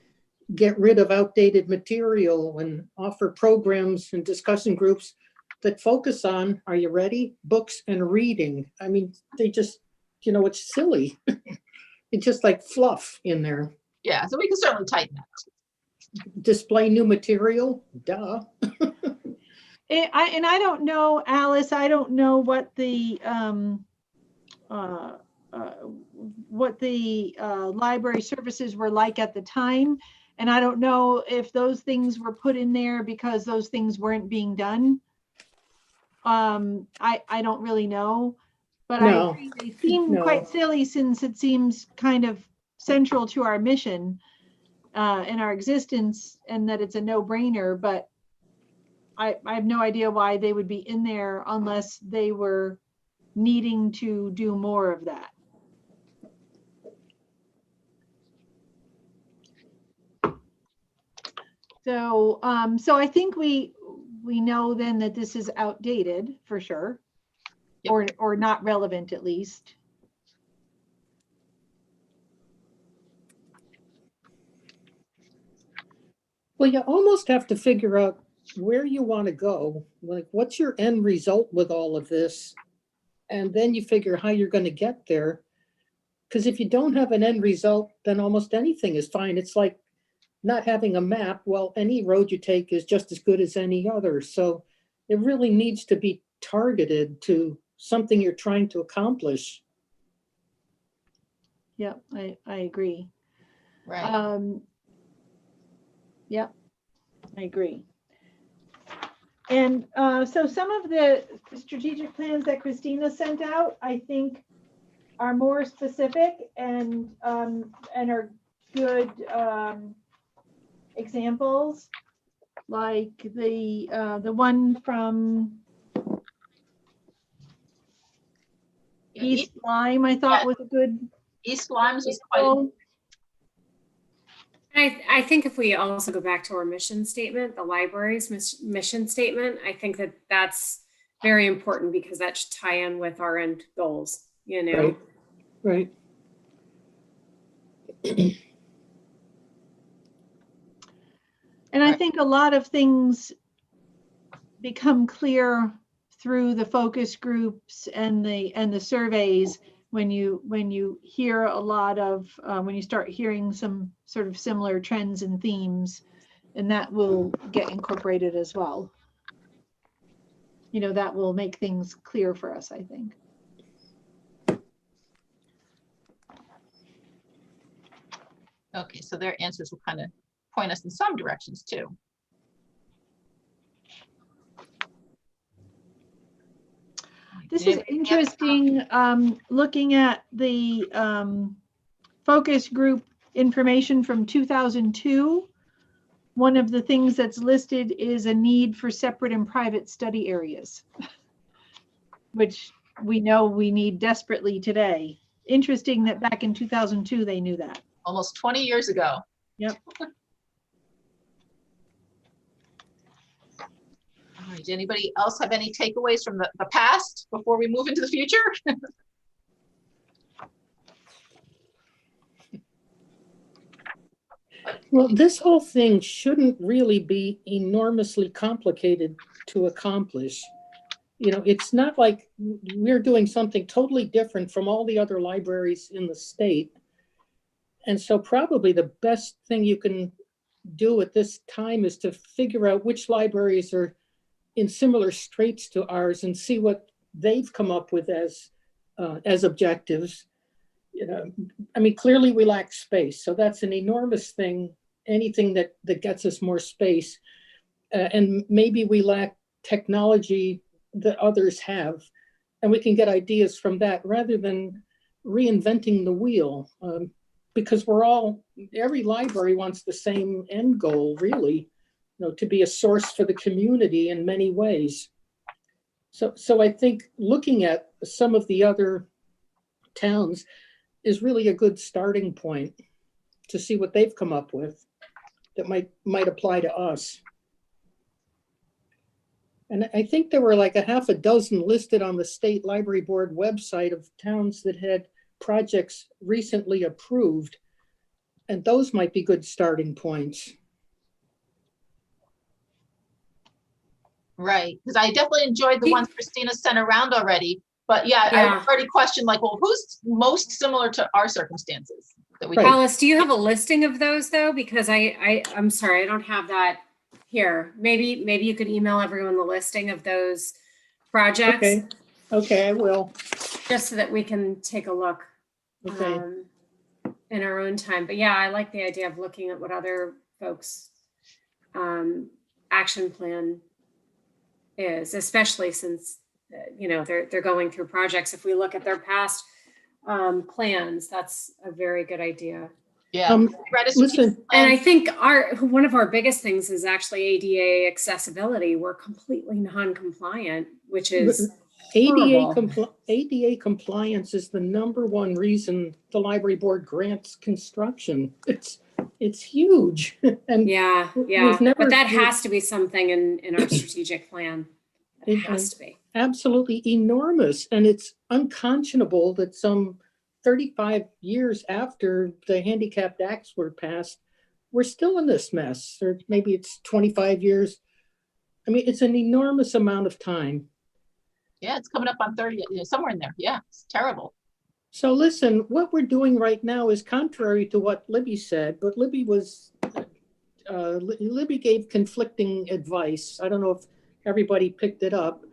get rid of outdated material and offer programs and discussion groups that focus on, are you ready? Books and reading. I mean, they just, you know, it's silly. It's just like fluff in there. Yeah, so we can certainly tighten that. Display new material, duh. And I don't know, Alice, I don't know what the library services were like at the time. And I don't know if those things were put in there because those things weren't being done. I don't really know, but I No. agree they seem No. quite silly since it seems kind of central to our mission and our existence, and that it's a no-brainer, but I have no idea why they would be in there unless they were needing to do more of that. So, so I think we know then that this is outdated for sure, Yep. or not relevant at least. Well, you almost have to figure out where you want to go. Like, what's your end result with all of this? And then you figure how you're going to get there. Because if you don't have an end result, then almost anything is fine. It's like not having a map. Well, any road you take is just as good as any other. So it really needs to be targeted to something you're trying to accomplish. Yeah, I agree. Right. Yeah, I agree. And so some of the strategic plans that Christina sent out, I think, are more specific and are good examples, like the one from East Lyme, I thought was a good East Limes was quite, example. I think if we also go back to our mission statement, the library's mission statement, I think that that's very important because that should tie in with our end goals, you know? Right. And I Right. think a lot of things become clear through the focus groups and the surveys when you hear a lot of when you start hearing some sort of similar trends and themes, and that will get incorporated as well. You know, that will make things clear for us, I think. okay, so their answers will kind of point us in some directions too. This is interesting, looking at the focus group information from 2002. One of the things that's listed is a need for separate and private study areas, which we know we need desperately today. Interesting that back in 2002, they knew that. Almost 20 years ago. Yep. All right, anybody else have any takeaways from the past before we move into the future? Well, this whole thing shouldn't really be enormously complicated to accomplish. You know, it's not like we're doing something totally different from all the other libraries in the state. And so probably the best thing you can do at this time is to figure out which libraries are in similar straits to ours and see what they've come up with as objectives. You know, I mean, clearly we lack space, so that's an enormous thing. Anything that gets us more space, and maybe we lack technology that others have, and we can get ideas from that rather than reinventing the wheel. Because every library wants the same end goal, really, you know, to be a source for the community in many ways. So I think looking at some of the other towns is really a good starting point to see what they've come up with that might apply to us. And I think there were like a half a dozen listed on the State Library Board website of towns that had projects recently approved. And those might be good starting points. Right, because I definitely enjoyed the ones Christina sent around already. But yeah, I already questioned like, well, who's most similar to our circumstances that we Right. Alice, do you have a listing of those though? Because I'm sorry, I don't have that here. Maybe you could email everyone the listing of those projects. Okay, I will. Just so that we can take a look Okay. in our own time. But yeah, I like the idea of looking at what other folks' action plan is, especially since you know they're going through projects. If we look at their past plans, that's a very good idea. Yeah. Listen, And I think one of our biggest things is actually ADA accessibility. We're completely non-compliant, which is ADA compliance is the #1 reason the library board grants construction. It's huge. And yeah. But that has to be something in our strategic plan. It has to be. Absolutely enormous. And it's unconscionable that some 35 years after the Handicapped Acts were passed, we're still in this mess. Or maybe it's 25 years. I mean, it's an enormous amount of time. Yeah, it's coming up on 30, somewhere in there. Yeah, it's terrible. So listen, what we're doing right now is contrary to what Libby said, but Libby gave conflicting advice. I don't know if everybody picked it up,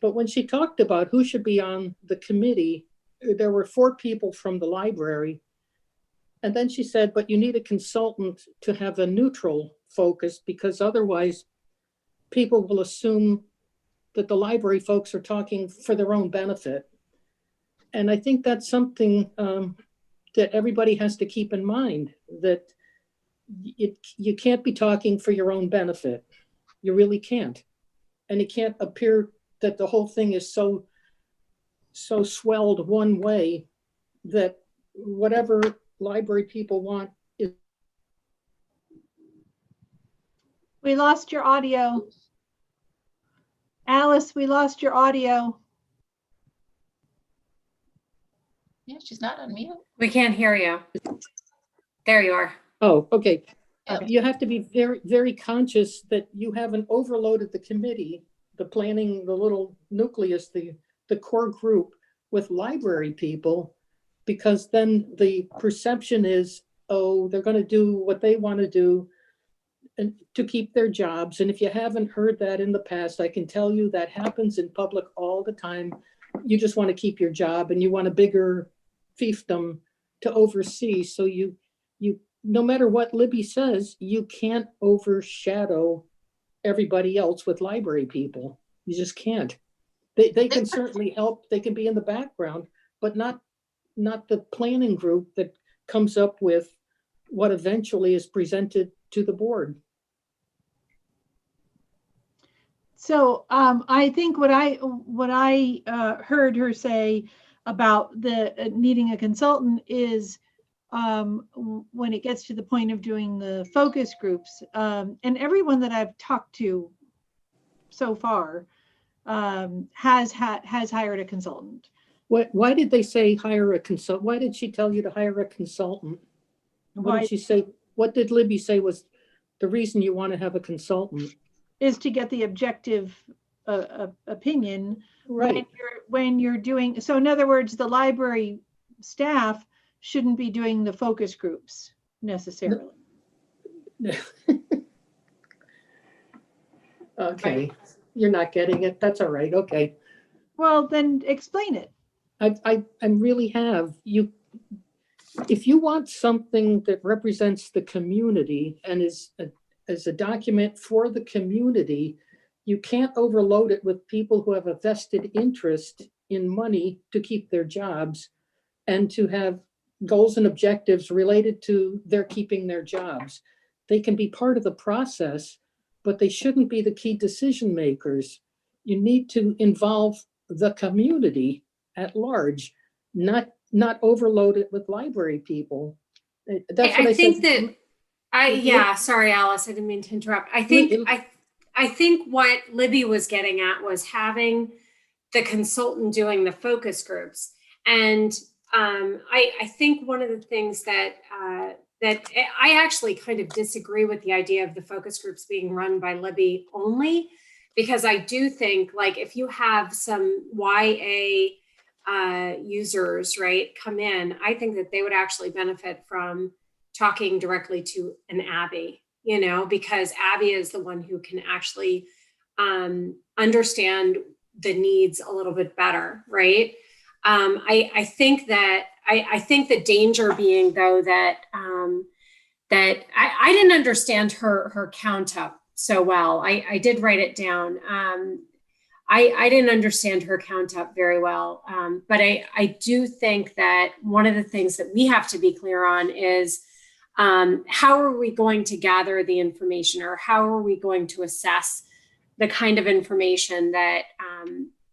but when she talked about who should be on the committee, there were 4 people from the library. And then she said, but you need a consultant to have a neutral focus, because otherwise people will assume that the library folks are talking for their own benefit. And I think that's something that everybody has to keep in mind, that you can't be talking for your own benefit. You really can't. And it can't appear that the whole thing is so swelled one way that whatever library people want is. We lost your audio. Alice, we lost your audio. Yeah, she's not on mute. We can't hear you. There you are. Oh, okay. Yeah. You have to be very, very conscious that you haven't overloaded the committee, the planning, the little nucleus, the core group with library people, because then the perception is, oh, they're going to do what they want to do and to keep their jobs. And if you haven't heard that in the past, I can tell you that happens in public all the time. You just want to keep your job and you want a bigger fiefdom to oversee. So you no matter what Libby says, you can't overshadow everybody else with library people. You just can't. They can certainly help. They can be in the background, but not the planning group that comes up with what eventually is presented to the board. So I think what I heard her say about the needing a consultant is when it gets to the point of doing the focus groups, and everyone that I've talked to so far has hired a consultant. Why did they say hire a consultant? Why did she tell you to hire a consultant? What did she say? What did Libby say was the reason you want to have a consultant? Is to get the objective opinion. Right. When you're doing, so in other words, the library staff shouldn't be doing the focus groups necessarily. Okay, you're not getting it. That's all right. Okay. Well, then explain it. I really have. If you want something that represents the community and is a document for the community, you can't overload it with people who have a vested interest in money to keep their jobs and to have goals and objectives related to their keeping their jobs. They can be part of the process, but they shouldn't be the key decision makers. You need to involve the community at large, not overload it with library people. That's what I think said. that sorry, Alice, I didn't mean to interrupt. I think what Libby was getting at was having the consultant doing the focus groups. And I think one of the things that I actually kind of disagree with the idea of the focus groups being run by Libby only, because I do think, like, if you have some YA users, right, come in, I think that they would actually benefit from talking directly to an Abby, because Abby is the one who can actually understand the needs a little bit better, right? I think the danger being, though, that I didn't understand her count up so well. I did write it down. I didn't understand her count up very well. But I do think that one of the things that we have to be clear on is how are we going to gather the information, or how are we going to assess the kind of information that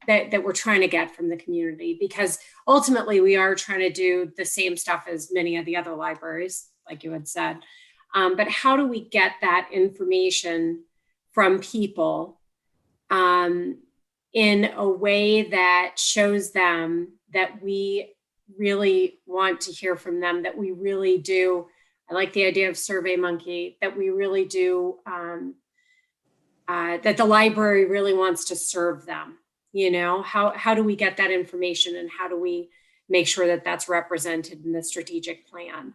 we're trying to get from the community? Because ultimately we are trying to do the same stuff as many of the other libraries, like you had said. But how do we get that information from people in a way that shows them that we really want to hear from them, that we really do? I like the idea of SurveyMonkey, that we really do, that the library really wants to serve them. How do we get that information, and how do we make sure that that's represented in the strategic plan.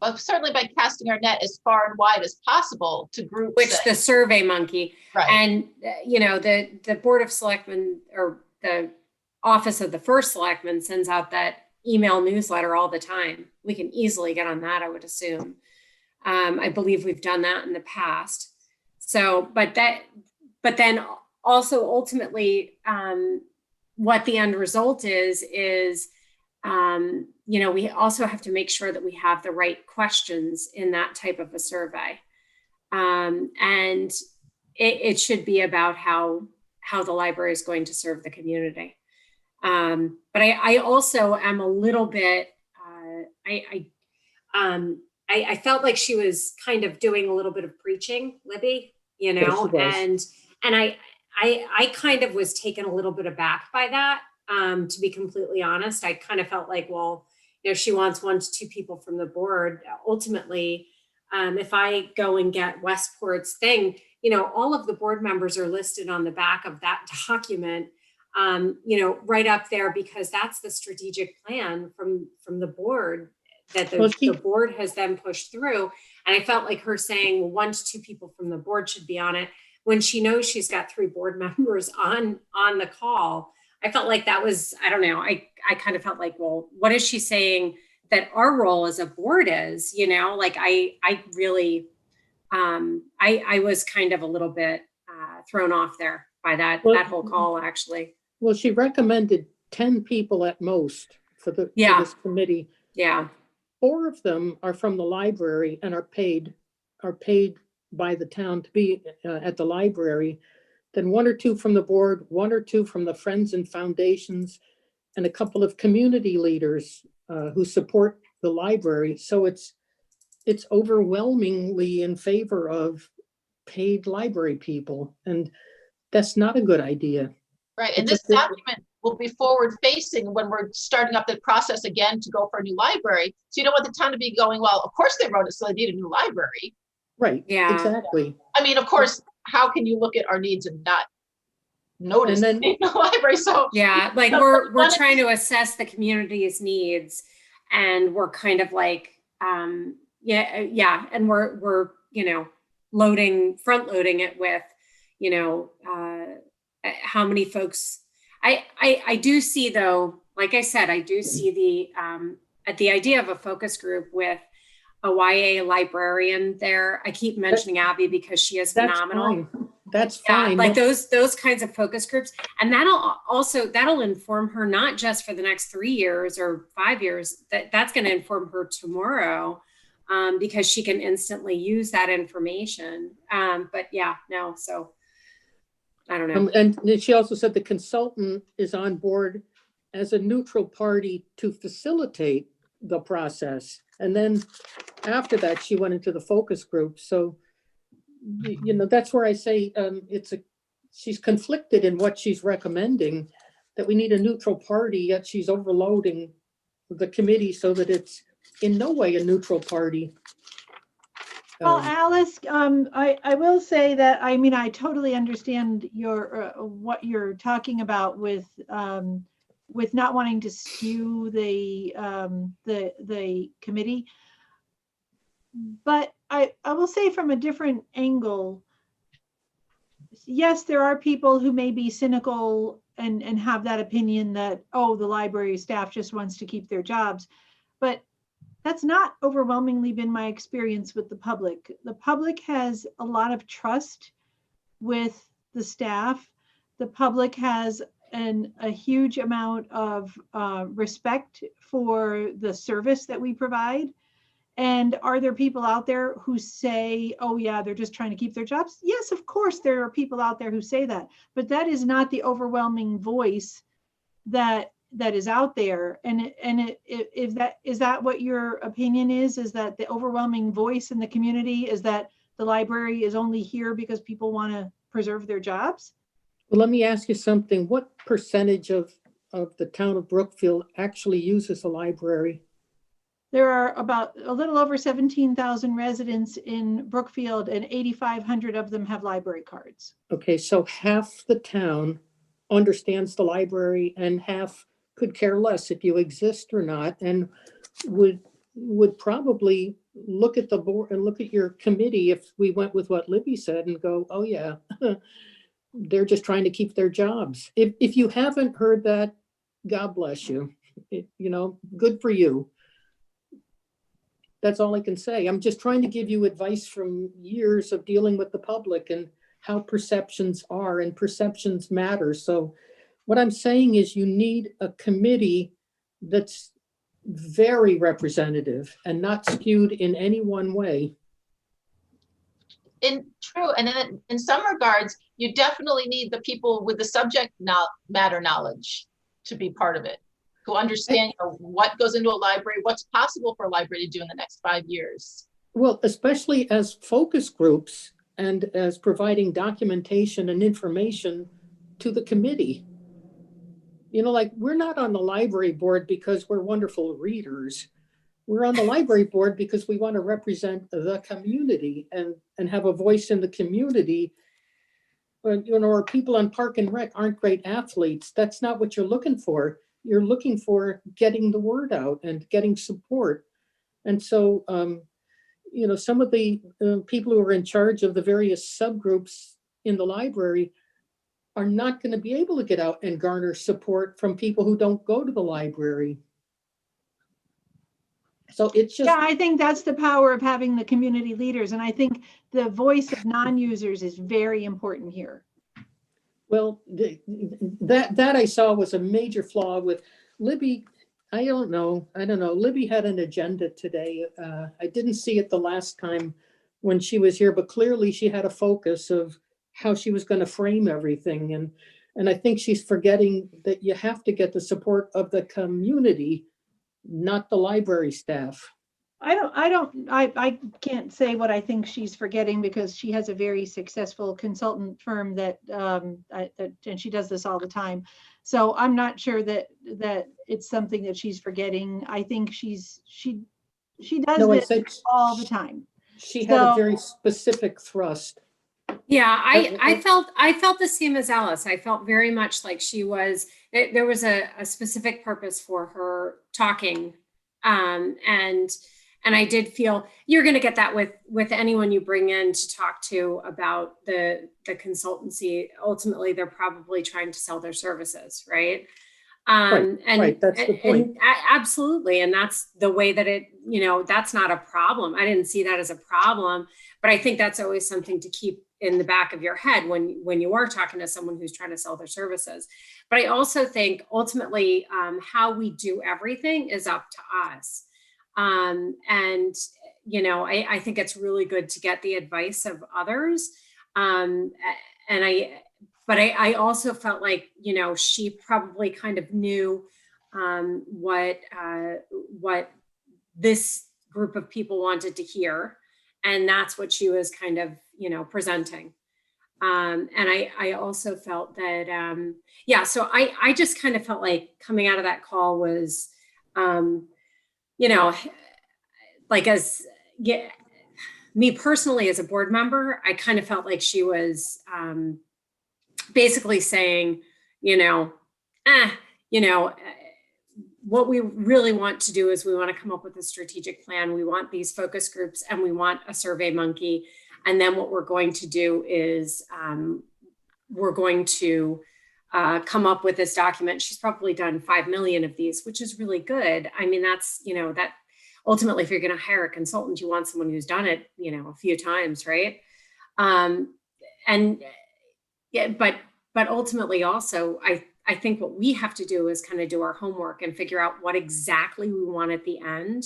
Well, certainly by casting our net as far and wide as possible to groups. Which that- the Survey Monkey, Right. and the Board of Selectmen, or the Office of the First Selectman, sends out that email newsletter all the time. We can easily get on that, I would assume. I believe we've done that in the past. So, but then also ultimately, what the end result is, we also have to make sure that we have the right questions in that type of a survey. And it should be about how the library is going to serve the community. But I also am a little bit, I felt like she was kind of doing a little bit of preaching, Libby, Yes, she was. and I kind of was taken a little bit aback by that. To be completely honest, I kind of felt like, well, she wants 1 to 2 people from the board. Ultimately, if I go and get Westport's thing, all of the board members are listed on the back of that document, right up there, because that's the strategic plan from the board that the board has then pushed through. And I felt like her saying, well, 1 to 2 people from the board should be on it, when she knows she's got 3 board members on the call. I felt like that was, I don't know, I kind of felt like, well, what is she saying that our role as a board is? Like I really, I was kind of a little bit thrown off there by that whole call, actually. Well, she recommended 10 people at most for this committee. Yeah. 4 of them are from the library and are paid by the town to be at the library. Then 1 or 2 from the board, 1 or 2 from the friends and foundations, and a couple of community leaders who support the library. So it's overwhelmingly in favor of paid library people, and that's not a good idea. Right, and this document will be forward facing when we're starting up the process again to go for a new library. So you don't want the town to be going, well, of course they wrote it, so they need a new library. Right, Yeah. exactly. I mean, of course, how can you look at our needs and not notice And then- the library? So Yeah, like So we're one- trying to assess the community's needs, and we're kind of like, and we're front loading it with, how many folks. I do see, though, like I said, I do see the idea of a focus group with a YA librarian there. I keep mentioning Abby because she is That's phenomenal. fine. That's Yeah, fine. like those kinds of focus groups, and that'll inform her not just for the next 3 years or 5 years. That's going to inform her tomorrow, because she can instantly use that information. But yeah, no, so I don't know. And then she also said the consultant is on board as a neutral party to facilitate the process. And then after that, she went into the focus group. So, that's where I say she's conflicted in what she's recommending, that we need a neutral party, yet she's overloading the committee so that it's in no way a neutral party. Well, Alice, I will say that, I totally understand what you're talking about with not wanting to skew the committee. But I will say from a different angle, yes, there are people who may be cynical and have that opinion that, oh, the library staff just wants to keep their jobs. But that's not overwhelmingly been my experience with the public. The public has a lot of trust with the staff. The public has a huge amount of respect for the service that we provide. And are there people out there who say, oh yeah, they're just trying to keep their jobs? Yes, of course, there are people out there who say that, but that is not the overwhelming voice that is out there. And is that what your opinion is that the overwhelming voice in the community is that the library is only here because people want to preserve their jobs? Well, let me ask you something. What percentage of the town of Brookfield actually uses the library? There are about a little over 17,000 residents in Brookfield, and 8,500 of them have library cards. Okay, so half the town understands the library and half could care less if you exist or not, and would probably look at the board and look at your committee if we went with what Libby said and go, oh yeah, they're just trying to keep their jobs. If you haven't heard that, God bless you. Good for you. That's all I can say. I'm just trying to give you advice from years of dealing with the public and how perceptions are, and perceptions matter. So what I'm saying is you need a committee that's very representative and not skewed in any one way. True, and then in some regards, you definitely need the people with the subject matter knowledge to be part of it, who understand what goes into a library, what's possible for a library to do in the next 5 years. Well, especially as focus groups and as providing documentation and information to the committee. Like, we're not on the library board because we're wonderful readers. We're on the library board because we want to represent the community and have a voice in the community. Or people on Park and Rec aren't great athletes. That's not what you're looking for. You're looking for getting the word out and getting support. And so, some of the people who are in charge of the various subgroups in the library are not going to be able to get out and garner support from people who don't go to the library. So it's just. Yeah, I think that's the power of having the community leaders. And I think the voice of non-users is very important here. Well, that I saw was a major flaw with Libby. I don't know. Libby had an agenda today. I didn't see it the last time when she was here, but clearly she had a focus of how she was going to frame everything. And I think she's forgetting that you have to get the support of the community, not the library staff. I can't say what I think she's forgetting, because she has a very successful consultant firm that and she does this all the time. So I'm not sure that it's something that she's forgetting. I think she does this all the time. She had a very specific thrust. Yeah, I felt the same as Alice. I felt very much like there was a specific purpose for her talking. And I did feel you're going to get that with anyone you bring in to talk to about the consultancy. Ultimately, they're probably trying to sell their services, right? Right, that's the point. Absolutely. And that's the way that that's not a problem. I didn't see that as a problem, but I think that's always something to keep in the back of your head when you are talking to someone who's trying to sell their services. But I also think ultimately how we do everything is up to us. I think it's really good to get the advice of others. But I also felt like, she probably kind of knew what this group of people wanted to hear. And that's what she was kind of, presenting. And I also felt that, so I just kind of felt like coming out of that call was, me personally as a board member, I kind of felt like she was basically saying, what we really want to do is we want to come up with a strategic plan. We want these focus groups and we want a Survey Monkey. And then what we're going to do is we're going to come up with this document. She's probably done 5 million of these, which is really good. I mean, that's, that ultimately, if you're going to hire a consultant, you want someone who's done it, a few times, right? But ultimately also, I think what we have to do is kind of do our homework and figure out what exactly we want at the end.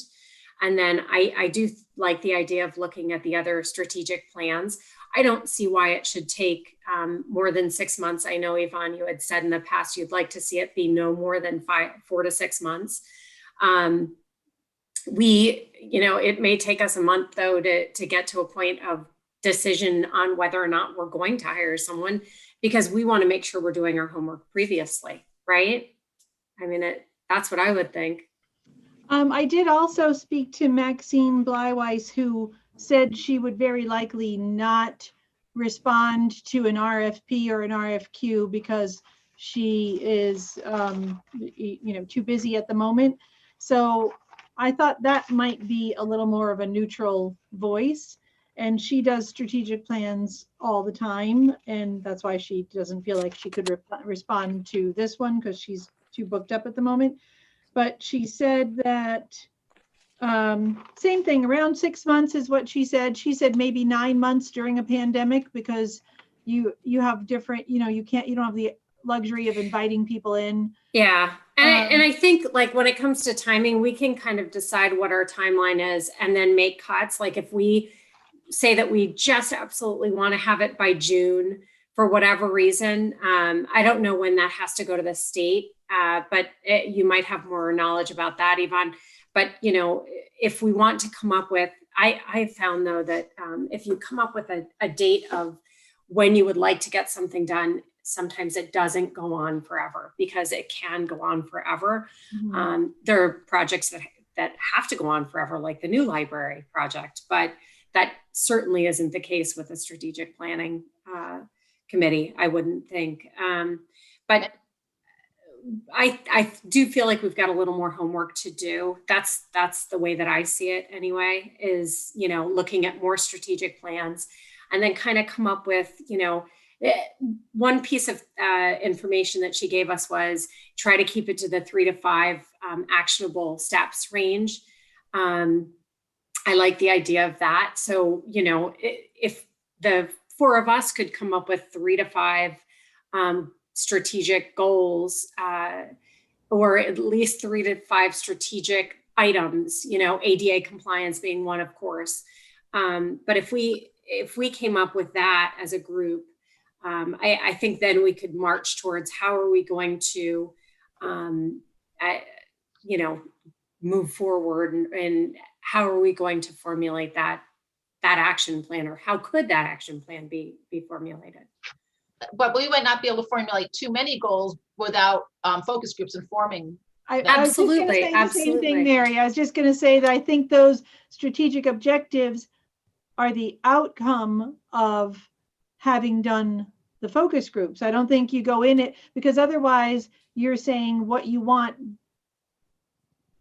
And then I do like the idea of looking at the other strategic plans. I don't see why it should take more than 6 months. I know, Yvonne, you had said in the past, you'd like to see it be no more than 4 to 6 months. It may take us a month though, to get to a point of decision on whether or not we're going to hire someone, because we want to make sure we're doing our homework previously, right? I mean, that's what I would think. I did also speak to Maxine Bleiweiss, who said she would very likely not respond to an RFP or an RFQ because she is, too busy at the moment. So I thought that might be a little more of a neutral voice. And she does strategic plans all the time. And that's why she doesn't feel like she could respond to this one, because she's too booked up at the moment. But she said that same thing, around 6 months is what she said. She said maybe 9 months during a pandemic, because you have different, you don't have the luxury of inviting people in. Yeah. And I think like when it comes to timing, we can kind of decide what our timeline is and then make cuts. Like if we say that we just absolutely want to have it by June for whatever reason, I don't know when that has to go to the state, but you might have more knowledge about that, Yvonne. But, if we want to come up with, I found though that if you come up with a date of when you would like to get something done, sometimes it doesn't go on forever, because it can go on forever. Mm-hmm. There are projects that have to go on forever, like the new library project, but that certainly isn't the case with a strategic planning committee, I wouldn't think. But I do feel like we've got a little more homework to do. That's the way that I see it anyway, is, looking at more strategic plans and then kind of come up with, one piece of information that she gave us was try to keep it to the 3 to 5 actionable steps range. I like the idea of that. So, if the 4 of us could come up with 3 to 5 strategic goals, or at least 3 to 5 strategic items, ADA compliance being one, of course. But if we came up with that as a group, I think then we could march towards how are we going to, move forward, and how are we going to formulate that action plan, or how could that action plan be formulated? But we might not be able to formulate too many goals without focus groups informing. Absolutely, Same thing, Mary. I was just going to say that I think those strategic objectives are the outcome of having done the focus groups. I don't think you go in it, because otherwise you're saying what you want.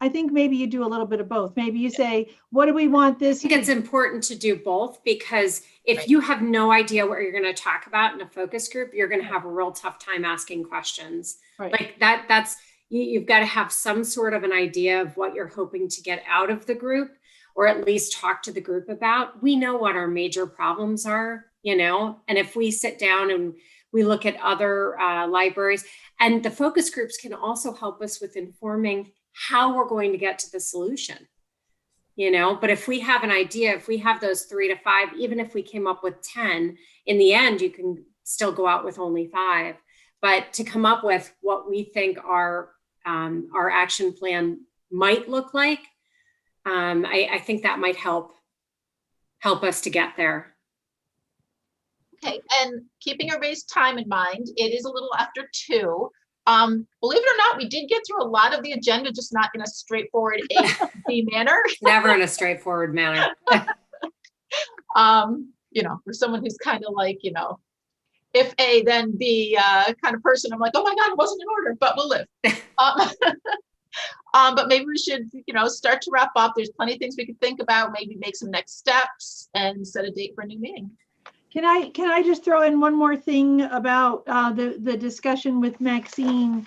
I think maybe you do a little bit of both. Maybe you say, what do we want this? I think it's important to do both, because if you have no idea what you're going to talk about in a focus group, you're going to have a real tough time asking questions. Right. Like that's, you've got to have some sort of an idea of what you're hoping to get out of the group, or at least talk to the group about. We know what our major problems are, and if we sit down and we look at other libraries, and the focus groups can also help us with informing how we're going to get to the solution, but if we have an idea, if we have those 3 to 5, even if we came up with 10, in the end, you can still go out with only 5, but to come up with what we think our action plan might look like, I think that might help us to get there. Okay, and keeping everybody's time in mind, it is a little after 2. Believe it or not, we did get through a lot of the agenda, just not in a straightforward A, B manner. Never in a straightforward manner. For someone who's kind of like, if A, then B kind of person, I'm like, oh my God, it wasn't in order, but we'll live. But maybe we should, start to wrap up. There's plenty of things we could think about, maybe make some next steps and set a date for a new meeting. Can I just throw in one more thing about the discussion with Maxine,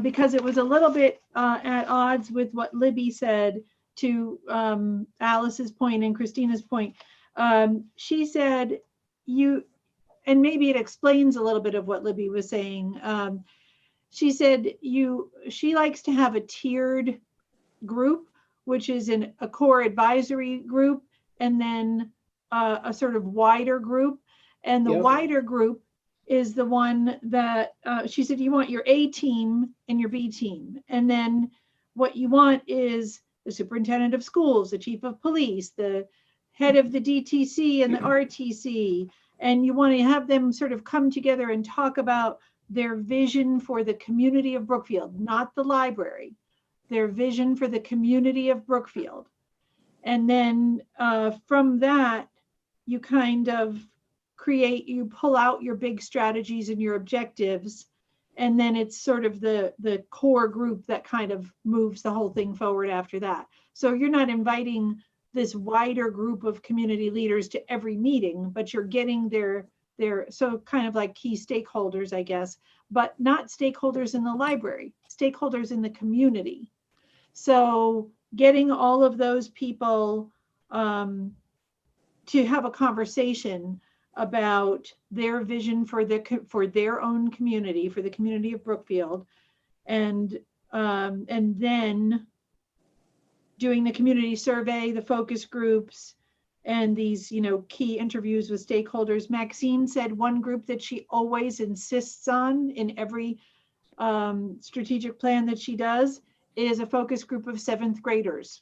because it was a little bit at odds with what Libby said to Alice's point and Christina's point. She said and maybe it explains a little bit of what Libby was saying. She said she likes to have a tiered group, which is a core advisory group, and then a sort of wider group. And the wider group is the one that she said you want your A team and your B team. And then what you want is the superintendent of schools, the chief of police, the head of the DTC and the RTC. And you want to have them sort of come together and talk about their vision for the community of Brookfield, not the library, their vision for the community of Brookfield. And then from that, you kind of you pull out your big strategies and your objectives, And then it's sort of the core group that kind of moves the whole thing forward after that. So you're not inviting this wider group of community leaders to every meeting, but you're getting their so kind of like key stakeholders, I guess, but not stakeholders in the library, stakeholders in the community. So getting all of those people to have a conversation about their vision for their own community, for the community of Brookfield, and then doing the community survey, the focus groups, and these, key interviews with stakeholders. Maxine said one group that she always insists on in every strategic plan that she does is a focus group of 7th graders.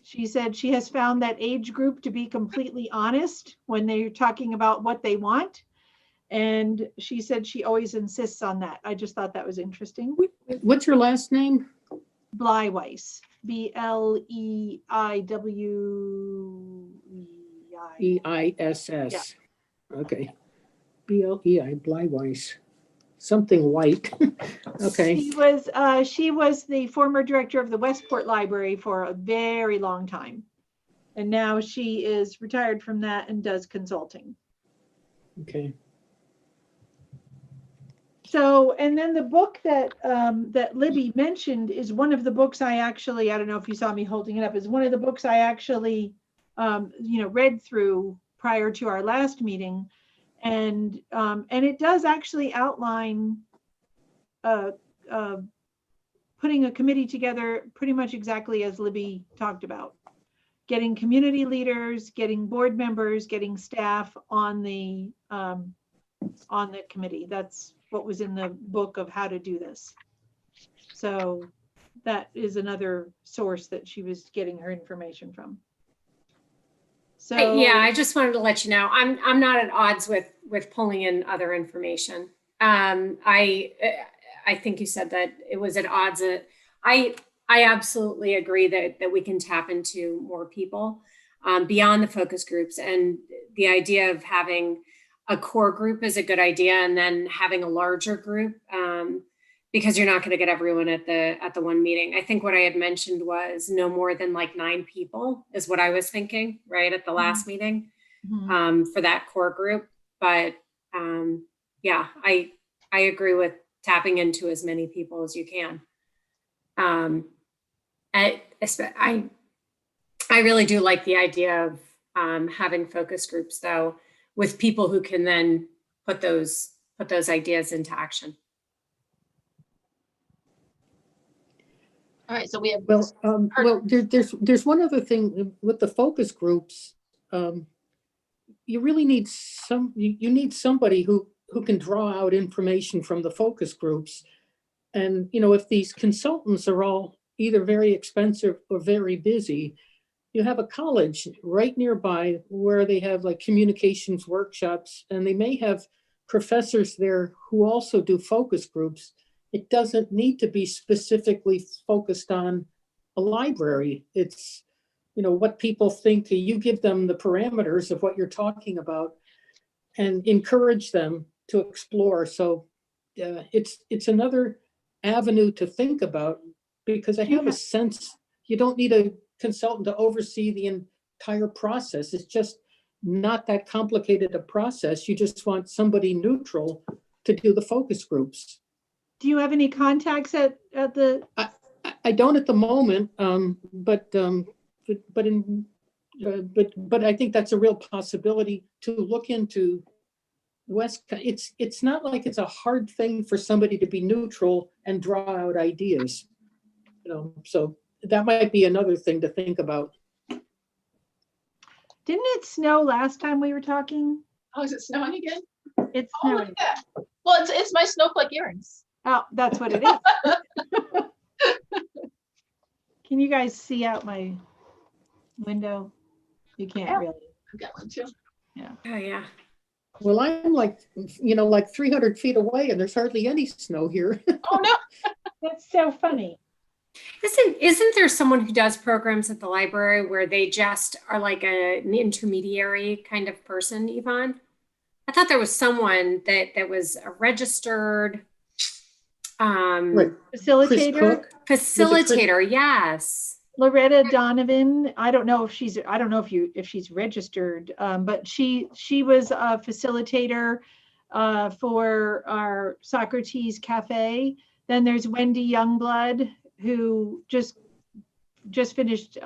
She said she has found that age group to be completely honest when they're talking about what they want. And she said she always insists on that. I just thought that was interesting. What's your last name? Bleiweiss, Bleiwiss. EISS. Okay. BLEI, Bleiweiss. Something white. Okay. She was the former director of the Westport Library for a very long time. And now she is retired from that and does consulting. Okay. So, and then the book that that Libby mentioned is one of the books I don't know if you saw me holding it up, is one of the books I actually, read through prior to our last meeting. And it does actually outline putting a committee together pretty much exactly as Libby talked about. Getting community leaders, getting board members, getting staff on the committee. That's what was in the book of how to do this. So that is another source that she was getting her information from. So yeah, I just wanted to let you know, I'm not at odds with pulling in other information. I think you said that it was at odds. I absolutely agree that we can tap into more people beyond the focus groups, and the idea of having a core group is a good idea, and then having a larger group because you're not going to get everyone at the one meeting. I think what I had mentioned was no more than like 9 people is what I was thinking, right, at the last meeting for that core group. But yeah, I agree with tapping into as many people as you can. I really do like the idea of having focus groups, though, with people who can then put those ideas into action. All right, so we have. There's one other thing with the focus groups. You really need you need somebody who can draw out information from the focus groups. And, if these consultants are all either very expensive or very busy, you have a college right nearby where they have like communications workshops, and they may have professors there who also do focus groups. It doesn't need to be specifically focused on a library. It's, what people think. You give them the parameters of what you're talking about and encourage them to explore. So it's another avenue to think about, because I have a sense you don't need a consultant to oversee the entire process. It's just not that complicated a process. You just want somebody neutral to do the focus groups. do you have any contacts at the? I don't at the moment, but I think that's a real possibility to look into. It's not like it's a hard thing for somebody to be neutral and draw out ideas, so that might be another thing to think about. Didn't it snow last time we were talking? Oh, is it snowing again? It's Oh, look snowing. at that. Well, it's my snowflake earrings. Oh, that's what it is. Can you guys see out my window? You can't Yeah. really. I've got one too. Oh yeah. Well, I'm like 300 feet away, and there's hardly any snow here. Oh no. That's so funny. Isn't there someone who does programs at the library where they just are like an intermediary kind of person, Yvonne? I thought there was someone that was a registered Right. Chris Facilitator, Cook, Facilitator, yes. Loretta Donovan. I don't know if she's registered, but she was a facilitator for our Socrates Cafe. Then there's Wendy Youngblood, who just finished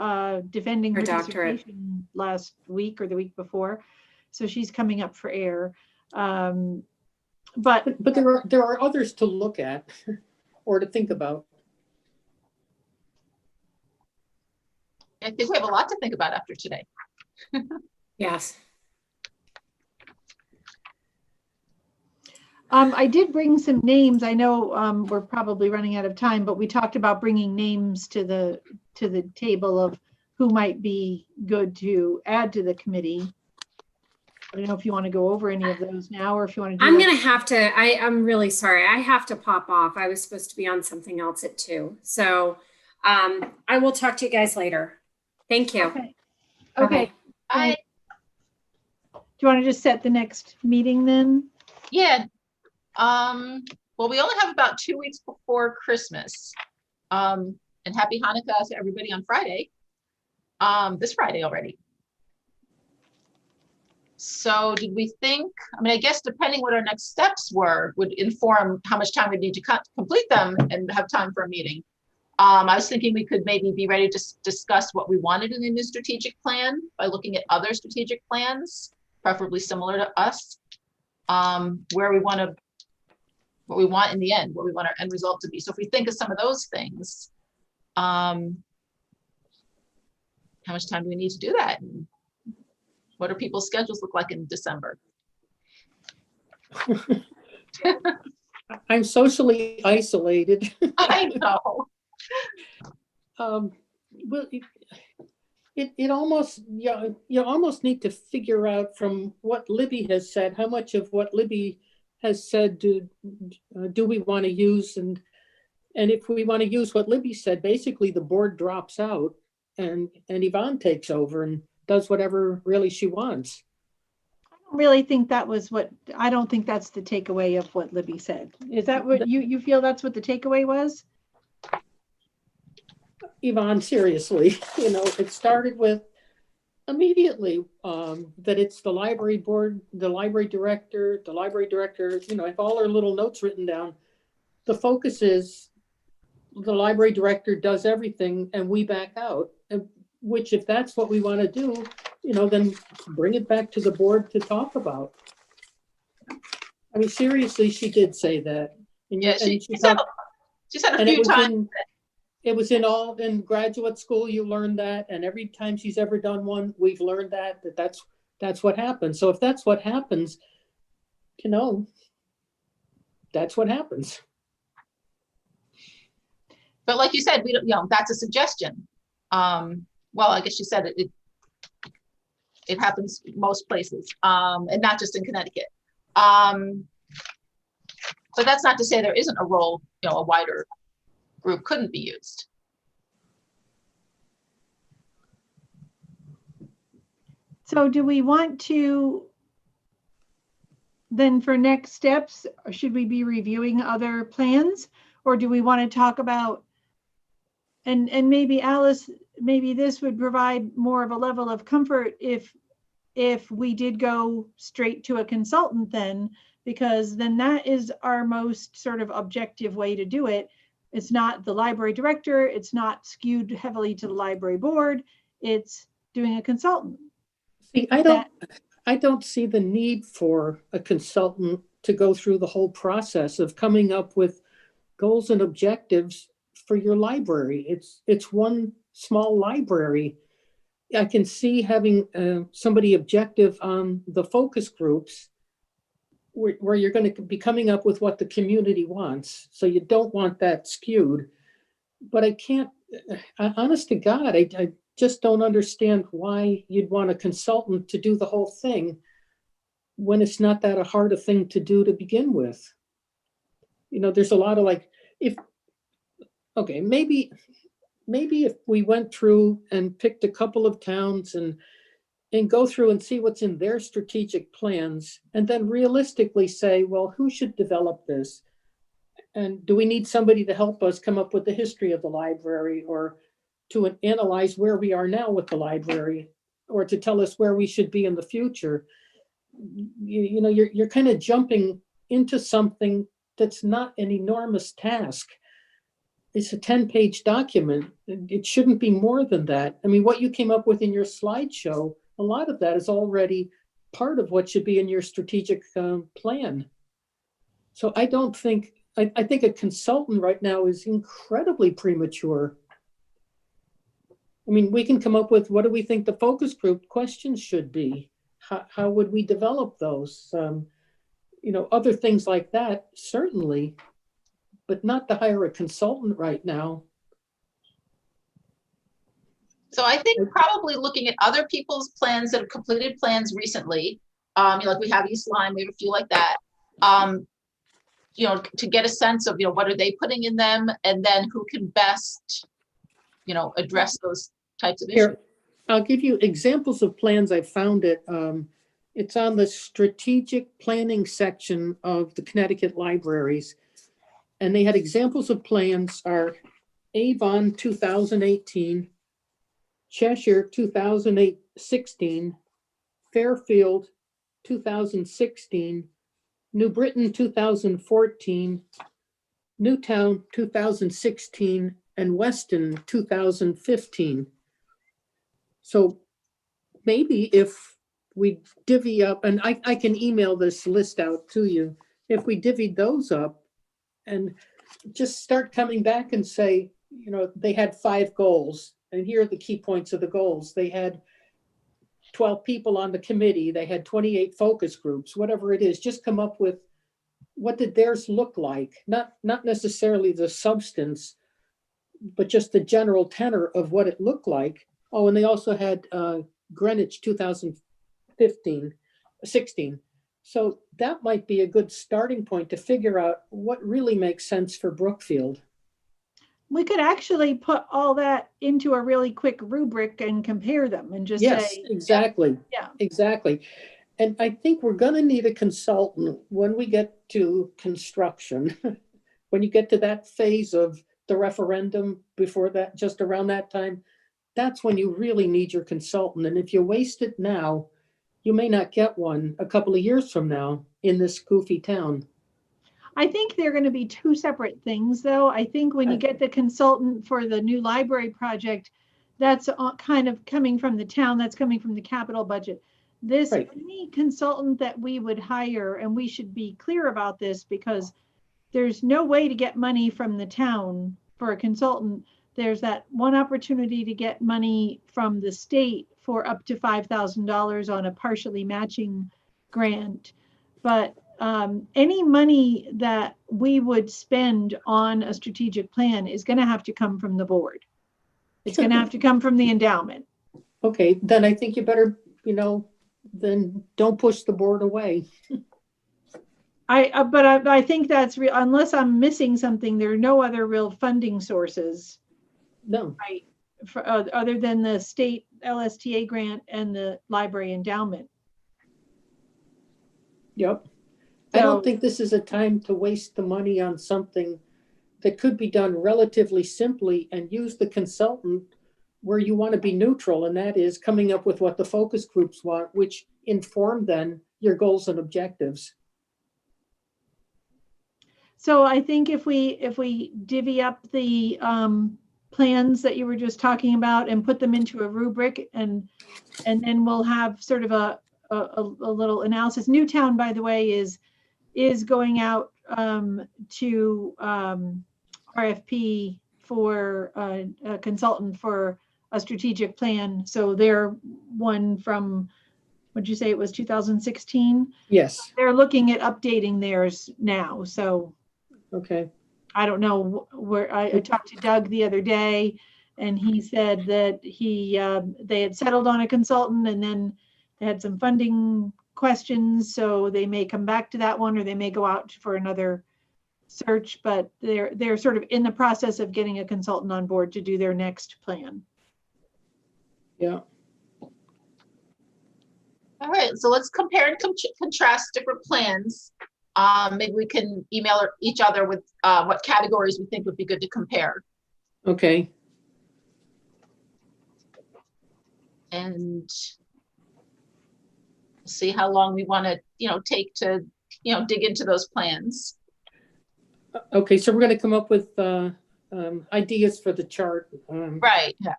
defending Her her doctorate. dissertation last week or the week before, so she's coming up for air. But but there are others to look at or to think about. I think we have a lot to think about after today. Yes. I did bring some names. I know we're probably running out of time, but we talked about bringing names to the table of who might be good to add to the committee. I don't know if you want to go over any of those now, or if you want to do I'm that- gonna have to, I'm really sorry. I have to pop off. I was supposed to be on something else at 2. So I will talk to you guys later. Thank you. Okay. Okay. Bye. Do you want to just set the next meeting then? Yeah. Well, we only have about 2 weeks before Christmas. And happy Hanukkah to everybody on Friday. This Friday already. So did we think, I mean, I guess depending what our next steps were would inform how much time we need to complete them and have time for a meeting. I was thinking we could maybe be ready to discuss what we wanted in the new strategic plan by looking at other strategic plans, preferably similar to us, where we want to, what we want in the end, what we want our end result to be. So if we think of some of those things, how much time do we need to do that? And what do people's schedules look like in December? I'm socially isolated. I know. Well, it almost, you almost need to figure out from what Libby has said, how much of what Libby has said do we want to use, and if we want to use what Libby said, basically the board drops out and Yvonne takes over and does whatever really she wants. I don't really think that was what, I don't think that's the takeaway of what Libby said. Is that what you feel that's what the takeaway was? Yvonne, seriously, it started with immediately that it's the library board, the library director, have all our little notes written down. The focus is the library director does everything and we back out, which if that's what we want to do, then bring it back to the board to talk about. I mean, seriously, she did say that. And Yeah, she said a and few times. It was in graduate school, you learned that, and every time she's ever done one, we've learned that's what happens. So if that's what happens, that's what happens. But like you said, we don't, that's a suggestion. Well, I guess you said it happens most places, and not just in Connecticut. But that's not to say there isn't a role, a wider group couldn't be used. So do we want to, then for next steps, should we be reviewing other plans? Or do we want to talk about, and maybe Alice, maybe this would provide more of a level of comfort if we did go straight to a consultant then, because then that is our most sort of objective way to do it. It's not the library director, it's not skewed heavily to the library board, it's doing a consultant. See, I don't see the need for a consultant to go through the whole process of coming up with goals and objectives for your library. It's one small library. I can see having somebody objective on the focus groups where you're going to be coming up with what the community wants. So you don't want that skewed. But I can't, honest to God, I just don't understand why you'd want a consultant to do the whole thing when it's not that hard a thing to do to begin with. There's a lot of maybe if we went through and picked a couple of towns and go through and see what's in their strategic plans, and then realistically say, well, who should develop this? And do we need somebody to help us come up with the history of the library, or to analyze where we are now with the library, or to tell us where we should be in the future? You know, you're kind of jumping into something that's not an enormous task. It's a 10-page document. It shouldn't be more than that. I mean, what you came up with in your slideshow, a lot of that is already part of what should be in your strategic plan. So I don't think, I think a consultant right now is incredibly premature. I mean, we can come up with, what do we think the focus group questions should be? How would we develop those? You know, other things like that, certainly, but not to hire a consultant right now. So I think probably looking at other people's plans that have completed plans recently, you know, like we have East Lyme, we have a few like that. You know, to get a sense of, you know, what are they putting in them, and then who can best, you know, address those types of issues. Here, I'll give you examples of plans. I found it. It's on the strategic planning section of the Connecticut libraries. And they had examples of plans are Avon 2018, Cheshire 2016, Fairfield 2016, New Britain 2014, Newtown 2016, and Weston 2015. So maybe if we divvy up, and I can email this list out to you, if we divvy those up and just start coming back and say, you know, they had 5 goals, and here are the key points of the goals. They had 12 people on the committee, they had 28 focus groups, whatever it is, just come up with what did theirs look like? Not necessarily the substance, but just the general tenor of what it looked like. Oh, and they also had Greenwich 16. So that might be a good starting point to figure out what really makes sense for Brookfield. We could actually put all that into a really quick rubric and compare them and just Yes, say, exactly. Yeah. Exactly. And I think we're going to need a consultant when we get to construction, when you get to that phase of the referendum before that, just around that time, that's when you really need your consultant. And if you waste it now, you may not get one a couple of years from now in this goofy town. I think they're going to be 2 separate things, though. I think when you get the consultant for the new library project, that's kind of coming from the town, that's coming from the capital budget. This, Right. Any consultant that we would hire, and we should be clear about this, because there's no way to get money from the town for a consultant. There's that one opportunity to get money from the state for up to $5,000 on a partially matching grant. But any money that we would spend on a strategic plan is going to have to come from the board. It's going to have to come from the endowment. Okay, then I think you better, you know, then don't push the board away. But I think that's real, unless I'm missing something, there are no other real funding sources. No. Right, for, other than the state LSTA grant and the library endowment. Yep. I don't So- think this is a time to waste the money on something that could be done relatively simply, and use the consultant where you want to be neutral, and that is coming up with what the focus groups want, which inform then your goals and objectives. So I think if we divvy up the plans that you were just talking about and put them into a rubric, and then we'll have sort of a little analysis. Newtown, by the way, is going out to RFP for a consultant for a strategic plan. So they're one from, what'd you say it was, 2016? Yes. They're looking at updating theirs now. So Okay. I don't know where, I talked to Doug the other day, and he said that they had settled on a consultant, and then they had some funding questions, so they may come back to that one, or they may go out for another search, but they're sort of in the process of getting a consultant on board to do their next plan. Yeah. All right, so let's compare and contrast different plans. Maybe we can email each other with what categories we think would be good to compare. Okay, And see how long we want to, take to, dig into those plans. okay, so we're gonna come up with ideas for the chart. Right, yeah.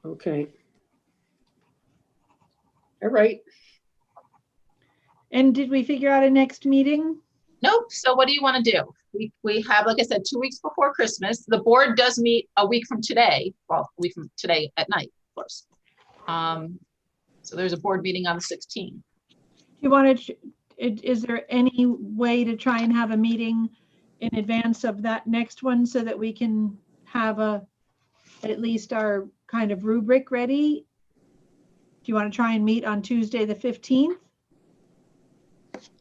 Okay. All right, And did we figure out a next meeting? Nope. So what do you want to do? We have, like I said, 2 weeks before Christmas. The board does meet a week from today. Well, a week from today at night, of course. So there's a board meeting on the 16th. You wanted, is there any way to try and have a meeting in advance of that next one so that we can have at least our kind of rubric ready? Do you want to try and meet on Tuesday, the 15th?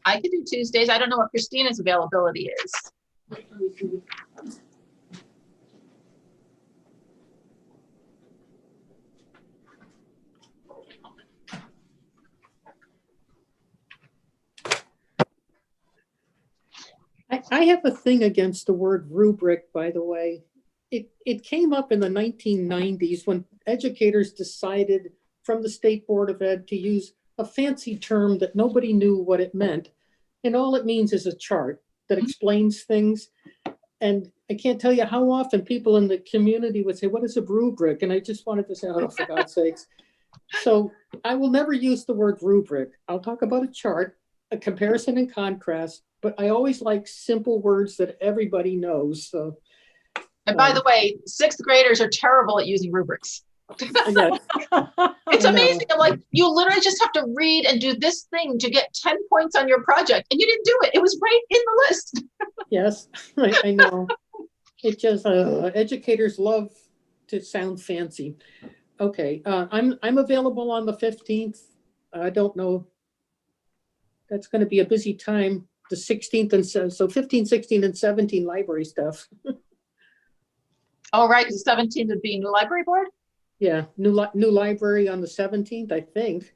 I could do Tuesdays. I don't know what Christina's availability is. I have a thing against the word rubric, by the way. It came up in the 1990s when educators decided from the State Board of Ed to use a fancy term that nobody knew what it meant. And all it means is a chart that explains things. And I can't tell you how often people in the community would say, what is a rubric? And I just wanted to say, oh, for God's sakes. So I will never use the word rubric. I'll talk about a chart, a comparison and contrast, but I always like simple words that everybody knows. So, And by the way, 6th graders are terrible at using rubrics. yeah. It's I know. amazing. I'm like, you literally just have to read and do this thing to get 10 points on your project. And you didn't do it. It was right in the list. Yes, I know. It just, educators love to sound fancy. Okay, I'm available on the 15th. I don't know. That's going to be a busy time, the 16th and so 15, 16 and 17 library stuff. All right, the 17th would be new library board. Yeah, new library on the 17th, I think.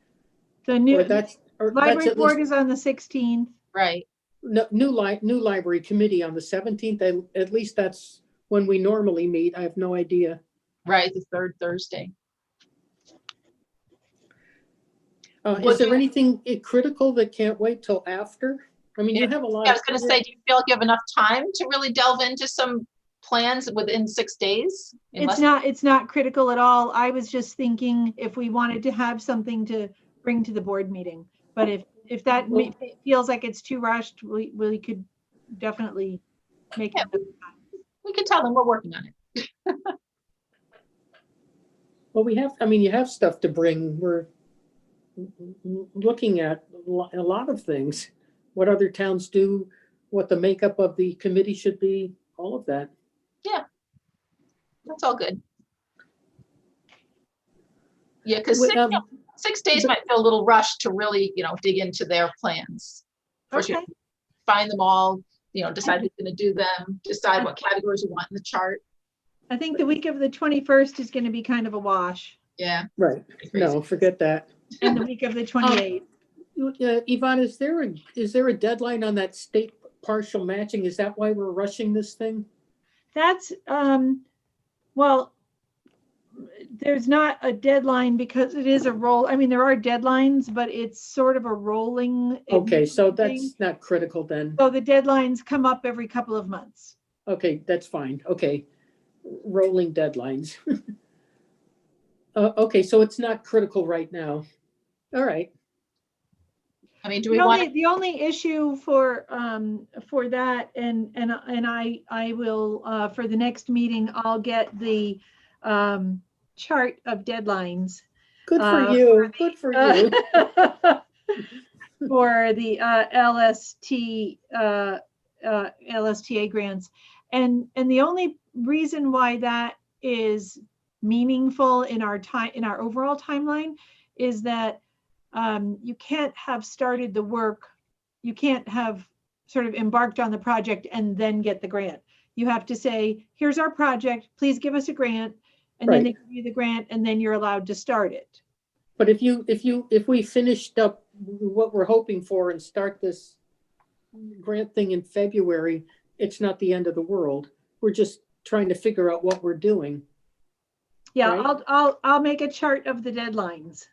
The new Or that's library at board least, is on the 16th. Right. no, new library committee on the 17th. At least that's when we normally meet. I have no idea. Right, the 3rd Thursday. Is there anything critical that can't wait till after? I mean, you have a lot. I was going to say, do you feel like you have enough time to really delve into some plans within 6 days? It's not critical at all. I was just thinking if we wanted to have something to bring to the board meeting, but if that feels like it's too rushed, we could definitely make Yeah. it. We can tell them we're working on it. Well, you have stuff to bring. We're looking at a lot of things, what other towns do, what the makeup of the committee should be, all of that. That's all good. Yeah, because Well, 6 days might feel a little rushed to really, dig into their plans. First, you Okay. find them all, decide who's going to do them, decide what categories you want in the chart. I think the week of the 21st is going to be kind of a wash, Yeah. Right. No, forget that. and the week of the 28th. Yvonne, is there a deadline on that state partial matching? Is that why we're rushing this thing? That's, well, there's not a deadline because it is a roll. I mean, there are deadlines, but it's sort of a rolling. Okay, so thing. that's not critical then. So the deadlines come up every couple of months. Okay, that's fine. Okay, rolling deadlines. Okay, so it's not critical right now. All right. I mean, do we want The only issue for that, and I will, for the next meeting, I'll get the chart of deadlines. Good for for you. Good for you. For the LSTA grants. And the only reason why that is meaningful in our overall timeline is that you can't have started the work, you can't have sort of embarked on the project and then get the grant. You have to say, here's our project, please give us a grant, and then they give you the grant, and then you're allowed to start it. But if we finished up what we're hoping for and start this grant thing in February, it's not the end of the world. We're just trying to figure out what we're doing. Yeah, Right. I'll make a chart of the deadlines.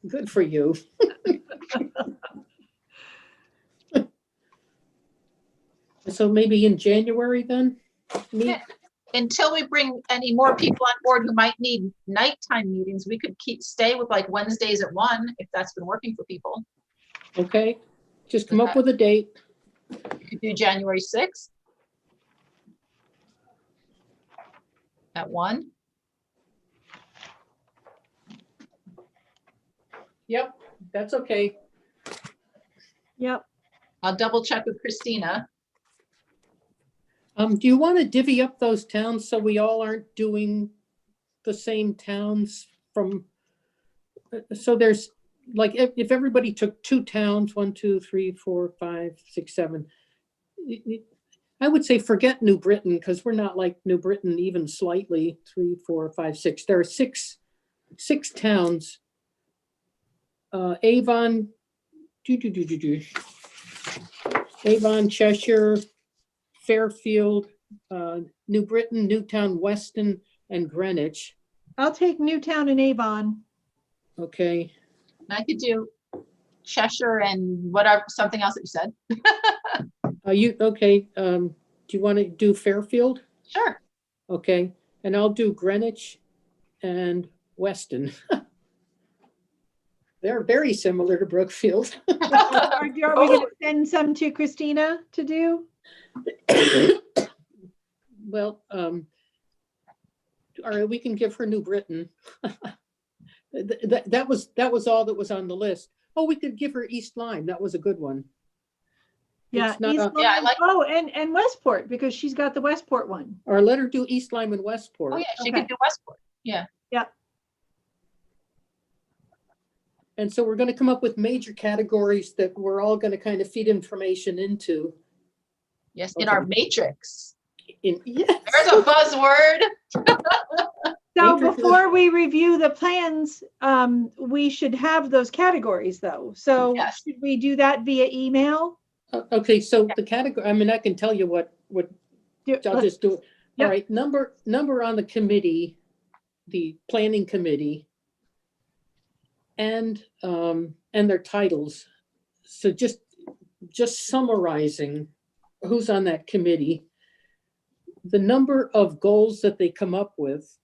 Good for you. So maybe in January then? Yeah. Until we bring any more people on board who might need nighttime meetings, we could stay with like Wednesdays at 1, if that's been working for people. Okay, just come up with a date. You could do January 6th at 1. Yep, that's okay. Yep. I'll double check with Christina. Do you want to divvy up those towns so we all aren't doing the same towns from, so there's, like, if everybody took 2 towns, 1, 2, 3, 4, 5, 6, 7, I would say forget New Britain, because we're not like New Britain even slightly. 3, 4, 5, 6. There are six towns. Avon, Avon, Cheshire, Fairfield, New Britain, Newtown, Weston, and Greenwich. I'll take Newtown and Avon. Okay, And I could do Cheshire and whatever, something else that you said. okay, do you want to do Fairfield? Sure. Okay, and I'll do Greenwich and Weston. They're very similar to Brookfield. Are we going to send some to Christina to do? Well, all right, we can give her New Britain. That was all that was on the list. Oh, we could give her East Lyme. That was a good one. Yeah, It's not East a- Yeah, I Lyme. like- Oh, and Westport, because she's got the Westport one. Or let her do East Lyme and Westport. Oh, yeah, she Okay. could do Westport. Yeah. And so we're going to come up with major categories that we're all going to kind of feed information into. Yes, in our Okay. matrix. Yes. There's a buzzword. So Matrix is- before we review the plans, we should have those categories though. So Yes. should we do that via email? Okay, so the category, I mean, I can tell you what, I'll just do it. All Yep. right, number on the committee, the planning committee, and their titles. So just summarizing who's on that committee, the number of goals that they come up with,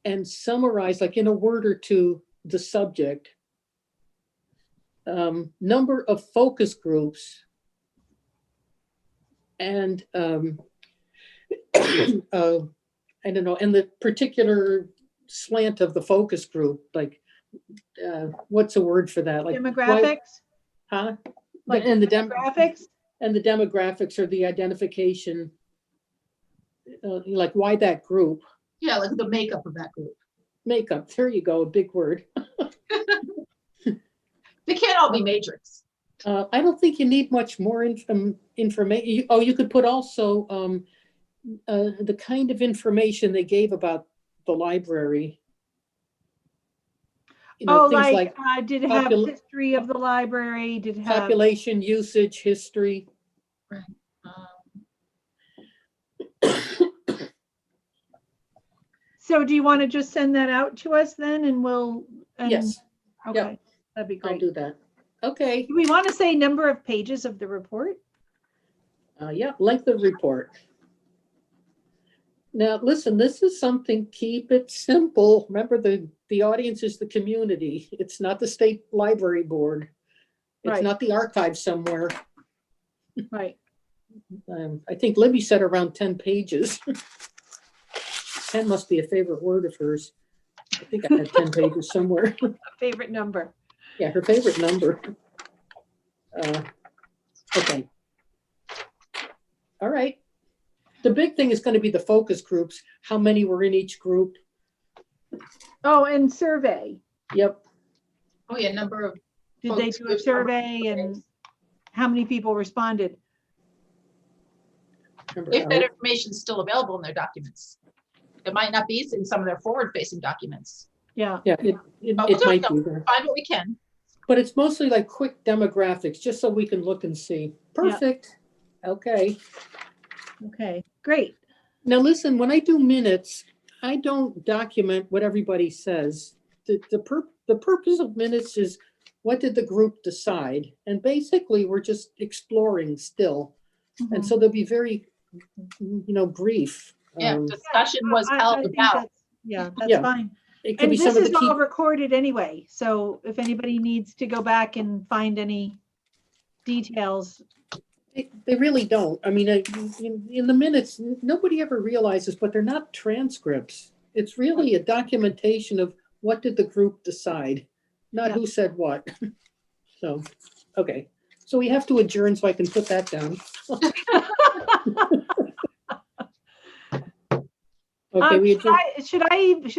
and summarize, like in a word or two, the subject, number of focus groups, and I don't know, and the particular slant of the focus group, like what's a word for that? Like why- Demographics, Huh? like And the demographics? and the demographics or the identification, like why that group, Yeah, like the makeup of that group. makeup, there you go, a big word. They can't all be matrix. I don't think you need much more information. Oh, you could put also the kind of information they gave about the library. You know, Oh, things like, did it have popul- history of the library? Did it have? population, usage, history. So do you want to just send that out to us then and we'll? and- Yes, Okay, that'd be I'll great. do that. Okay, Do we want to say number of pages of the report? yeah, length of report. Now, listen, this is something, keep it simple. Remember, the audience is the community. It's not the state library board. It's Right. not the archive somewhere. Right. I think Libby said around 10 pages. 10 must be a favorite word of hers. I think I had 10 pages somewhere. Favorite number. Yeah, her favorite number. Okay. All right. The big thing is going to be the focus groups, how many were in each group. Oh, and survey. Yep. Oh, yeah, number of. Did they Focus do a groups, number of survey and surveys. how many people responded? Remember, If that information is still available in their documents. It might not be in some of their forward-facing documents. Yeah. Yeah, But we'll it do might it. be there. Find what we can. But it's mostly like quick demographics, just so we can look and see. Perfect. Okay. Okay, great. Now, listen, when I do minutes, I don't document what everybody says. The purpose of minutes is, what did the group decide? And basically, we're just exploring still. And Mhm. so they'll be very, brief. Yeah, discussion was I held think about. that's- Yeah, that's Yeah. fine. It could And be this some of is the key. all recorded anyway, so if anybody needs to go back and find any details, They really don't. I mean, in the minutes, nobody ever realizes, but they're not transcripts. It's really a documentation of what did the group decide, not Yeah. who said what. So, okay. So we have to adjourn so I can put that down. Okay, we adjourn. should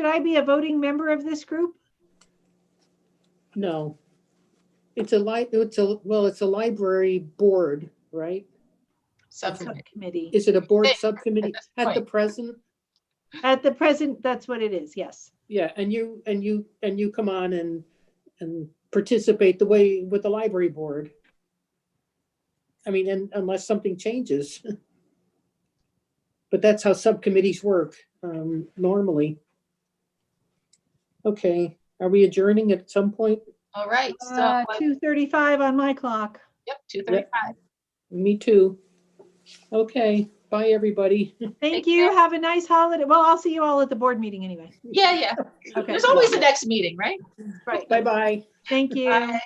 I be a voting member of this group? No. It's a library board, right? Subcommittee. Subcommittee. Is it a board Hey, subcommittee this at the point. present? At the present, that's what it is, yes. Yeah, and you come on and participate the way with the library board. I mean, and unless something changes. But that's how subcommittees work, normally. Okay, are we adjourning at some point? All right, so, 2:35 on my clock. yep, 2:35. Me too. Okay, bye, everybody. Thank Thank you. you. Have a nice holiday. Well, I'll see you all at the board meeting anyway. Yeah. Okay, There's always the next meeting, right? right. Bye-bye. Thank you. Bye.